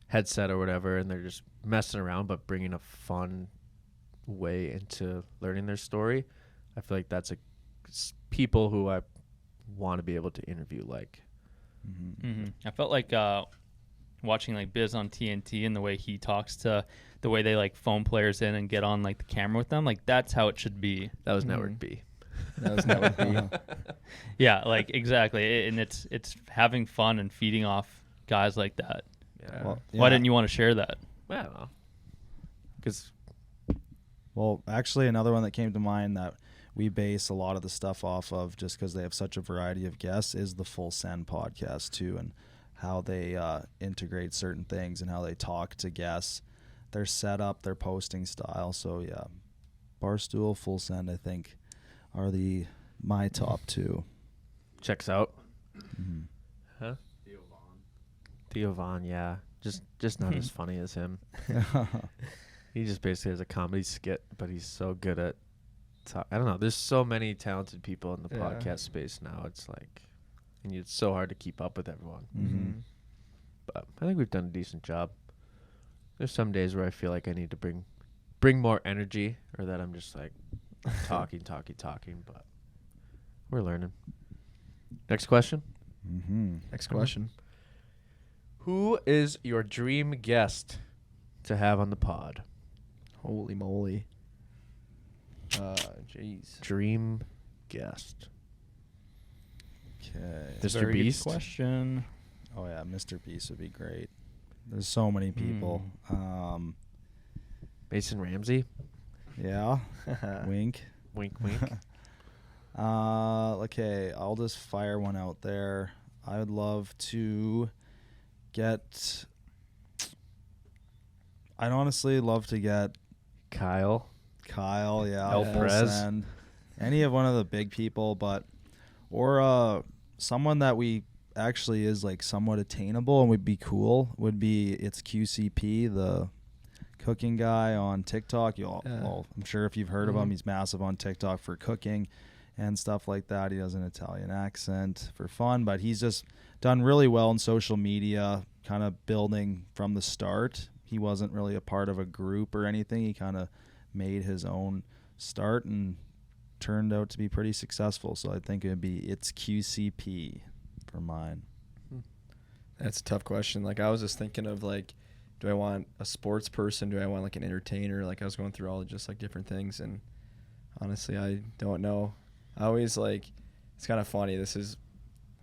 headset or whatever, and they're just messing around but bringing a fun way into learning their story. I feel like that's people who I want to be able to interview. Like, I felt like watching like Biz on TNT and the way he talks to the way they like phone players in and get on like the camera with them. Like, that's how it should be. that was network B. That was network B. Yeah, like exactly. And it's having fun and feeding off guys like that. Yeah. Well, Why yeah. didn't you want to share that? I don't know. Because Well, actually, another one that came to mind that we base a lot of the stuff off of, just because they have such a variety of guests, is the Full Send podcast too, and how they integrate certain things and how they talk to guests, their setup, their posting style. So yeah, Barstool, Full Send, I think, are my top two. checks out. Mm-hmm. Huh? Theo Vaughn, yeah. Just not as funny as him. He just basically has a comedy skit, but he's so good at I don't know. There's so many talented people in the Yeah. podcast space now. It's like, and it's so hard to keep up with everyone. Mm-hmm. But I think we've done a decent job. There's some days where I feel like I need to bring more energy, or that I'm just like talking, but we're learning. Next question. Mm-hmm. Next question. Who is your dream guest to have on the pod? Holy moly. Jeez. Dream guest. Okay. Mr. Very good Beast? question. Oh yeah, Mr. Beast would be great. There's so many people. Mason Ramsey? Yeah. Wink. Wink, wink. Okay, I'll just fire one out there. I would love to get. I'd honestly love to get Kyle? yeah, El Full Perez. Send, any of one of the big people, or someone that we actually is like somewhat attainable and would be cool. It's QCP, the cooking guy on TikTok. Well, I'm sure if you've heard of him, he's massive on TikTok for cooking and stuff like that. He has an Italian accent for fun, but he's just done really well in social media, kind of building from the start. He wasn't really a part of a group or anything. He kind of made his own start and turned out to be pretty successful. So I think it's QCP for mine. That's a tough question. Like, I was just thinking of, like, do I want a sports person? Do I want, like, an entertainer? Like, I was going through all just, like, different things, and honestly, I don't know. I always, like, it's kind of funny. This is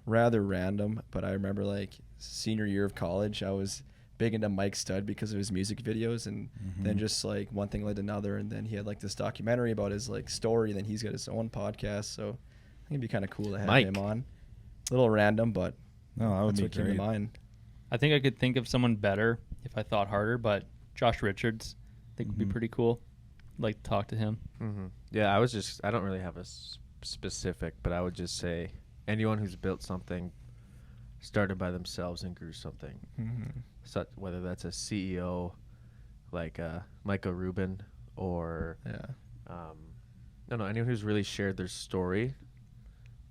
rather random, but I remember, like, senior year of college, I was big into Mike Stud because of his music videos, and then just, like, one thing led to another, and then he had, like, this documentary about his, like, story, and then he's got his own podcast, so I think it'd be kind of cool to have Mike. him on. A little random, but No, that would that's be what came to great. mind. I think I could think of someone better if I thought harder, but Josh Richards, I think would be pretty cool. I'd like to talk to him. Mm-hmm. Yeah, I don't really have a specific, but I would just say anyone who's built something, started by themselves and grew something. Such, whether that's a CEO like Micah Rubin or anyone who's really shared their story,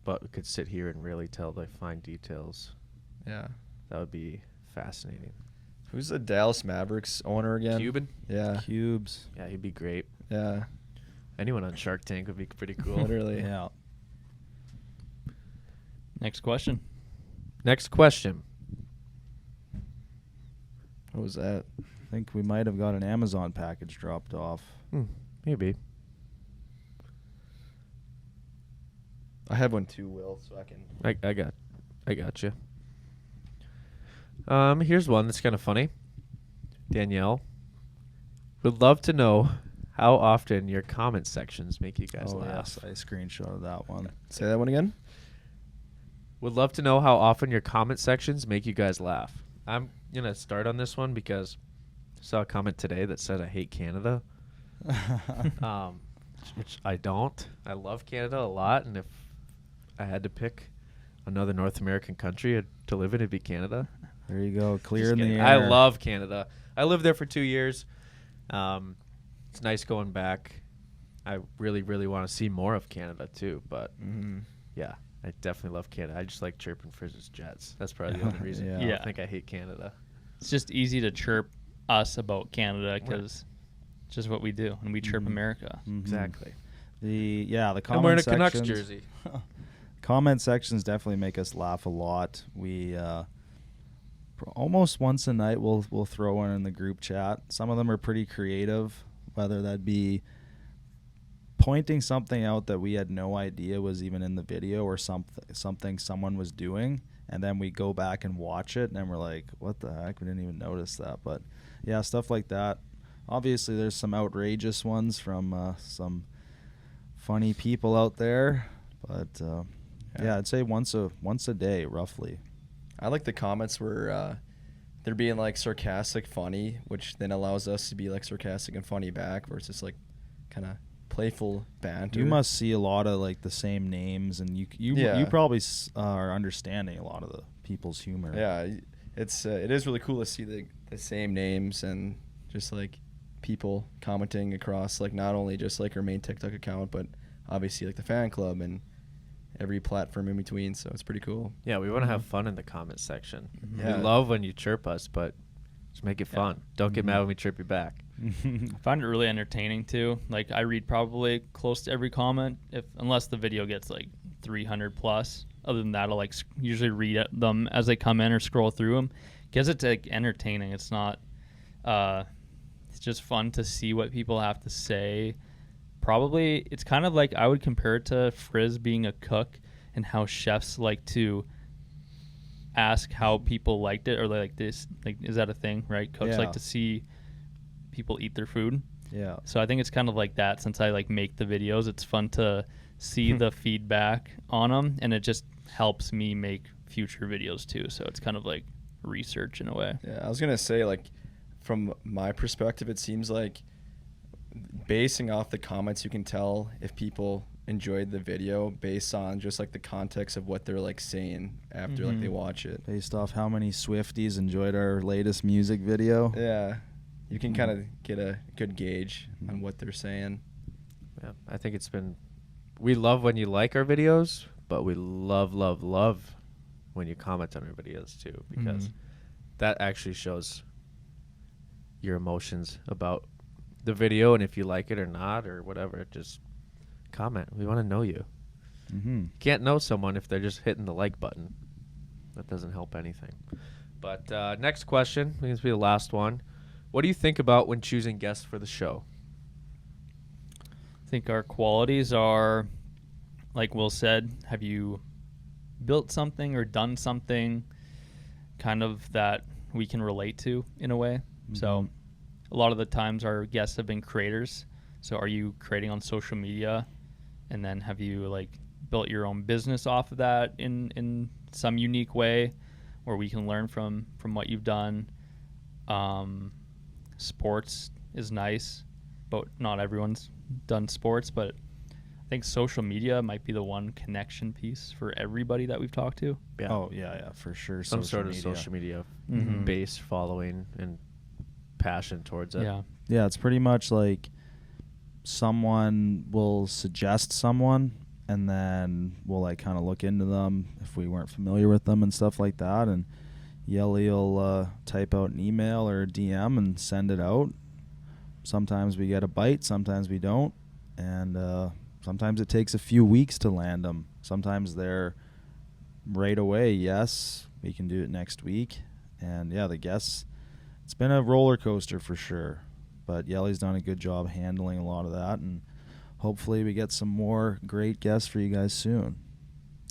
but could sit here and really tell the fine details. Yeah. That would be fascinating. Who's the Dallas Mavericks owner again? Cuban? Yeah. Cubes. Yeah, he'd be great. Yeah. Anyone on Shark Tank would be pretty cool. Literally. Yeah. Next question. Next question. What was that? I think we might have got an Amazon package dropped off. Maybe. I have one too, Will, so I can. I got you. Here's one that's kind of funny. Danielle would love to know how often your comment sections make you guys laugh. Yes, I screenshotted that one. Say that one again. Would love to know how often your comment sections make you guys laugh. I'm gonna start on this one because I saw a comment today that said I hate Canada. Which I don't. I love Canada a lot, and if I had to pick another North American country to live in, it'd be Canada. There you go. Clear Just in the kidding. air. I love Canada. I lived there for 2 years. It's nice going back. I really, really want to see more of Canada too. But yeah, I definitely love Canada. I just like chirping Frizz's Jets. That's probably the only reason. Yeah. I Yeah. don't think I hate Canada. It's just easy to chirp us about Canada because it's just what we do, and we chirp America. Mhm. Exactly. The comment I'm wearing a Canucks sections- jersey. Comment sections definitely make us laugh a lot. We almost once a night we'll throw one in the group chat. Some of them are pretty creative, whether that be pointing something out that we had no idea was even in the video, or something someone was doing, and then we go back and watch it and we're like, what the heck, we didn't even notice that. But yeah, stuff like that. obviously there's some outrageous ones from some funny people out there, but yeah, I'd say once a day roughly. I like the comments where they're being like sarcastic, funny, which then allows us to be like sarcastic and funny back, where it's just like kind of playful banter. You must see a lot of like the same names, and you probably are understanding a lot of the people's humor. Yeah, it is really cool to see the same names and just like people commenting across like not only just like our main TikTok account, but obviously like the fan club and every platform in between. So it's pretty cool. Yeah, we want to have fun in the comment section. Yeah. We love when you chirp us, but just make it fun. Don't get mad when we chirp you back. I find it really entertaining too. Like I read probably close to every comment, unless the video gets like 300 plus. Other than that, I'll like usually read them as they come in or scroll through them. Because it's like entertaining. It's not. It's just fun to see what people have to say. Probably it's kind of like I would compare it to Frizz being a cook and how chefs like to ask how people liked it, or like this, like, is that a thing, right? Cooks like to see people eat their food. Yeah. So I think it's kind of like that. Since I like make the videos, it's fun to see the feedback on them, and it just helps me make future videos too. So it's kind of like research in a way. Yeah, I was gonna say, like, from my perspective, it seems like basing off the comments, you can tell if people enjoyed the video based on just like the context of what they're like saying after like they watch it. Based off how many Swifties enjoyed our latest music video. Yeah, you can kind of get a good gauge on what they're saying. Yeah, I think we love when you like our videos, but we love when you comment on our videos too, because that actually shows your emotions about the video, and if you like it or not or whatever, just comment. We want to know you. You can't know someone if they're just hitting the like button. That doesn't help anything. But next question, I think this will be the last one. What do you think about when choosing guests for the show? I think our qualities are, like Will said, have you built something or done something kind of that we can relate to in a way? So a lot of the times our guests have been creators. So are you creating on social media, and then have you like built your own business off of that in some unique way where we can learn from what you've done? Sports is nice, but not everyone's done sports. But I think social media might be the one connection piece for everybody that we've talked to. Yeah. Oh, yeah, for sure. Some sort of social media base following and passion towards it. Yeah. Yeah, it's pretty much like someone will suggest someone, and then we'll like kind of look into them if we weren't familiar with them and stuff like that. And Yelly will type out an email or a DM and send it out. Sometimes we get a bite, sometimes we don't. And sometimes it takes a few weeks to land them. Sometimes they're right away, yes, we can do it next week. And yeah, the guests, it's been a roller coaster for sure. But Yelly's done a good job handling a lot of that, and hopefully we get some more great guests for you guys soon.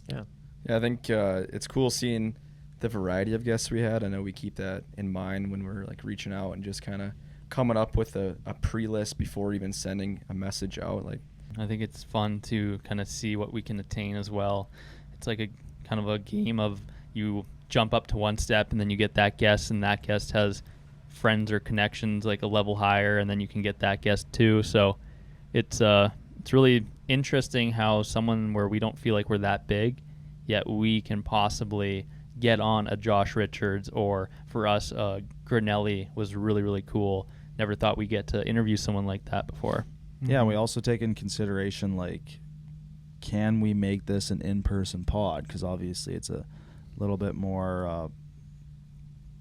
Yeah, I think it's cool seeing the variety of guests we had. I know we keep that in mind when we're like reaching out and just kind of coming up with a pre-list before even sending a message out. Like, I think it's fun to kind of see what we can attain as well. It's like a kind of a game of you jump up to one step and then you get that guest, and that guest has friends or connections like a level higher, and then you can get that guest too. So it's really interesting how someone where we don't feel like we're that big, yet we can possibly get on a Josh Richards, or for us, Granelli was really, really cool. Never thought we'd get to interview someone like that before. Yeah, we also take in consideration, like, can we make this an in-person pod? Because obviously it's a little bit more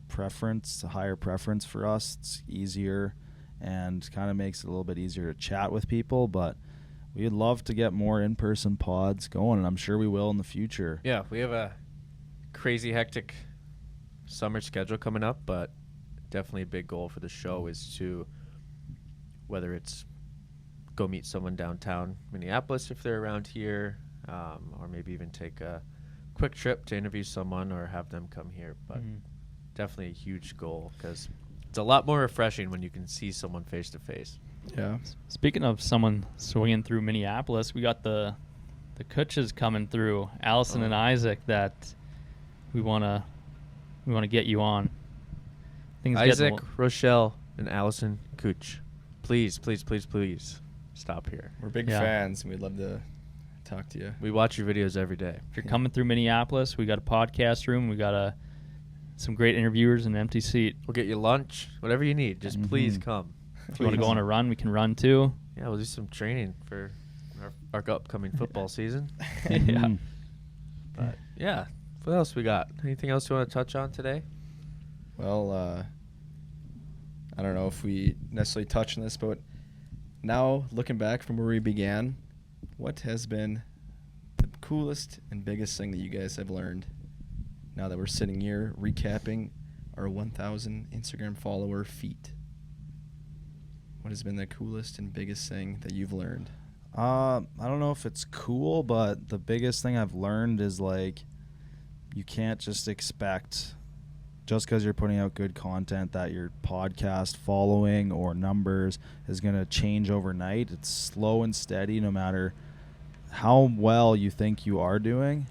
preference, a higher preference for us. It's easier and kind of makes it a little bit easier to chat with people, but we'd love to get more in-person pods going, and I'm sure we will in the future. Yeah, we have a crazy hectic summer schedule coming up, but definitely a big goal for the show is to, whether it's go meet someone downtown Minneapolis if they're around here, or maybe even take a quick trip to interview someone or have them come here. But definitely a huge goal, because It's a lot more refreshing when you can see someone face to face. Yeah. Speaking of someone swinging through Minneapolis, we got the Kutches coming through, Allison and Isaac, that we wanna get you on. Things getting Isaac, Rochelle, and Allison Cooch, please stop here. We're big Yeah. fans, and we'd love to talk to you. We watch your videos every day. If you're coming through Minneapolis, we got a podcast room. We got some great interviewers and an empty seat. We'll get you lunch, whatever you need. Just please come. If you want to go on a run, we can run too. Yeah, we'll do some training for our upcoming football season. Yeah. But yeah, what else we got? Anything else you want to touch on today? Well, I don't know if we necessarily touched on this, but now looking back from where we began, what has been the coolest and biggest thing that you guys have learned now that we're sitting here recapping our 1,000 Instagram follower feat? What has been the coolest and biggest thing that you've learned? I don't know if it's cool, but the biggest thing I've learned is like you can't just expect just because you're putting out good content that your podcast following or numbers is going to change overnight. It's slow and steady no matter how well you think you are doing.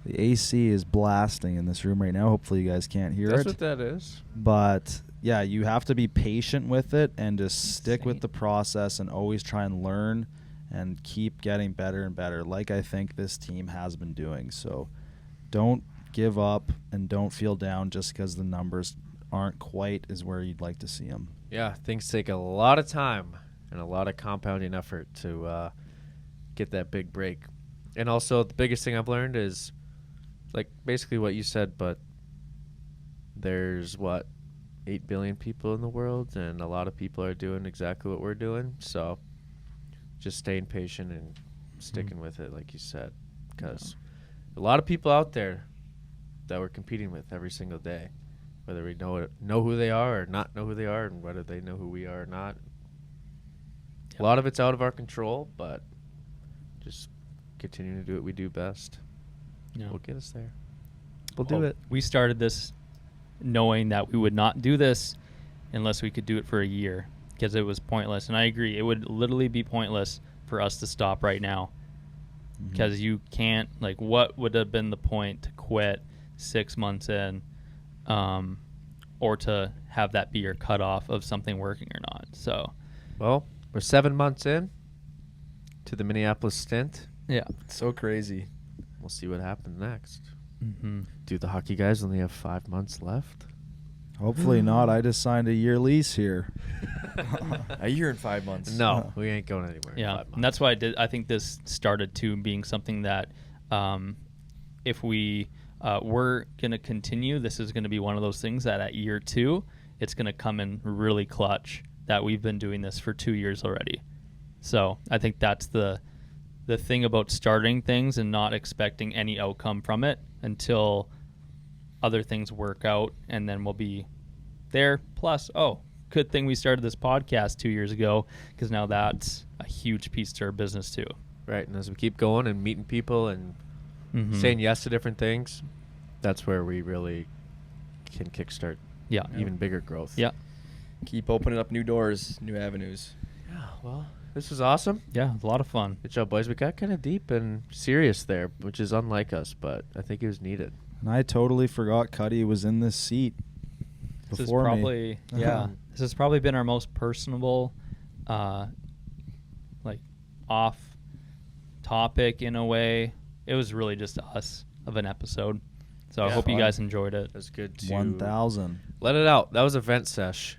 The AC is blasting in this room right now. Hopefully you guys can't hear That's it. what that is. But yeah, you have to be patient with it and just stick with the process and always try and learn and keep getting better and better, like I think this team has been doing. So don't give up and don't feel down just because the numbers aren't quite as where you'd like to see them. Yeah, things take a lot of time and a lot of compounding effort to get that big break. And also, the biggest thing I've learned is, like, basically what you said, but there's, 8 billion people in the world, and a lot of people are doing exactly what we're doing. So just staying patient and sticking with it, like you said, because a lot of people out there that we're competing with every single day, whether we know who they are or not know who they are, and whether they know who we are or not. A lot of it's out of our control, but just continuing to do what we do best will get us there. We'll do it. We started this knowing that we would not do this unless we could do it for a year, because it was pointless. And I agree, it would literally be pointless for us to stop right now, because you can't, like, what would have been the point to quit 6 months in, or to have that be your cutoff of something working or not? So, Well, we're 7 months in to the Minneapolis stint. yeah. It's so crazy. We'll see what happens next. Mm-hmm. Do the hockey guys only have 5 months left? Hopefully not. I just signed a year lease here. A year and 5 months. No, we ain't going anywhere. in Yeah, 5 months. and that's why I think this started to being something that if we were going to continue, this is going to be one of those things that at year 2, it's going to come in really clutch that we've been doing this for 2 years already. So I think that's the thing about starting things and not expecting any outcome from it until other things work out, and then we'll be there. Plus, good thing we started this podcast 2 years ago, because now that's a huge piece to our business too. Right, and as we keep going and meeting people and Mm-hmm. saying yes to different things, that's where we really can kickstart Yeah. even bigger growth. Yeah. Keep opening up new doors, new avenues. Yeah, well, this was awesome. Yeah, a lot of fun. Good job, boys. We got kind of deep and serious there, which is unlike us, but I think it was needed. And I totally forgot Cuddy was in this seat This is before me. probably this has probably been our most personable, like, off topic in a way. It was really just us of an episode. So I Yeah, hope you fun. guys enjoyed it. It was good to 1,000. let it out. That was a vent sesh.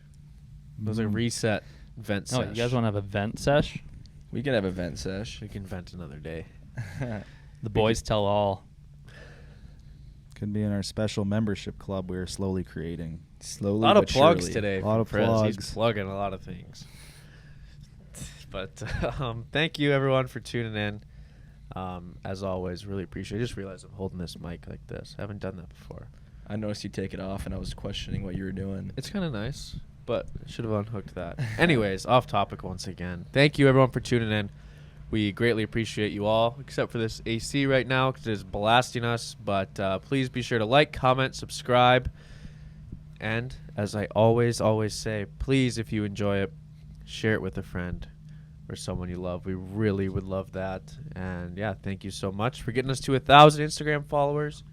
It was a reset vent Oh, sesh. you guys want to have a vent sesh? We could have a vent sesh. We can vent another day. The boys tell all. Could be in our special membership club we're slowly creating. Slowly, A lot of but plugs surely. today. A lot of from Prez. He's plugs. plugging a lot of things. But thank you, everyone, for tuning in. As always, really appreciate it. I just realized I'm holding this mic like this. I haven't done that before. I noticed you take it off, and I was questioning what you were doing. It's kind of nice, but I should have unhooked that. Anyways, off topic once again. Thank you, everyone, for tuning in. We greatly appreciate you all, except for this AC right now because it is blasting us. But please be sure to like, comment, subscribe. And as I always say, please, if you enjoy it, share it with a friend or someone you love. We really would love that. And yeah, thank you so much for getting us to 1,000 Instagram followers,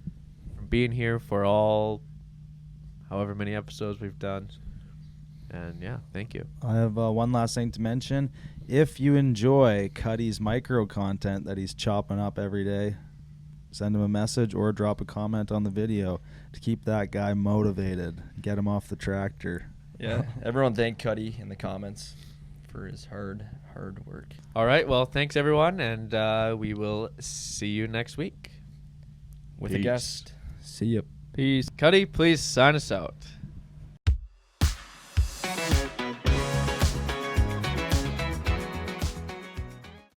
for being here for all however many episodes we've done. And yeah, thank you. I have one last thing to mention. If you enjoy Cuddy's micro content that he's chopping up every day, send him a message or drop a comment on the video to keep that guy motivated. Get him off the tractor. Yeah, everyone thank Cuddy in the comments for his hard work. All right, well, thanks everyone, and we will see you next week With a Peace. guest. See ya. Peace. Cuddy, please sign us out.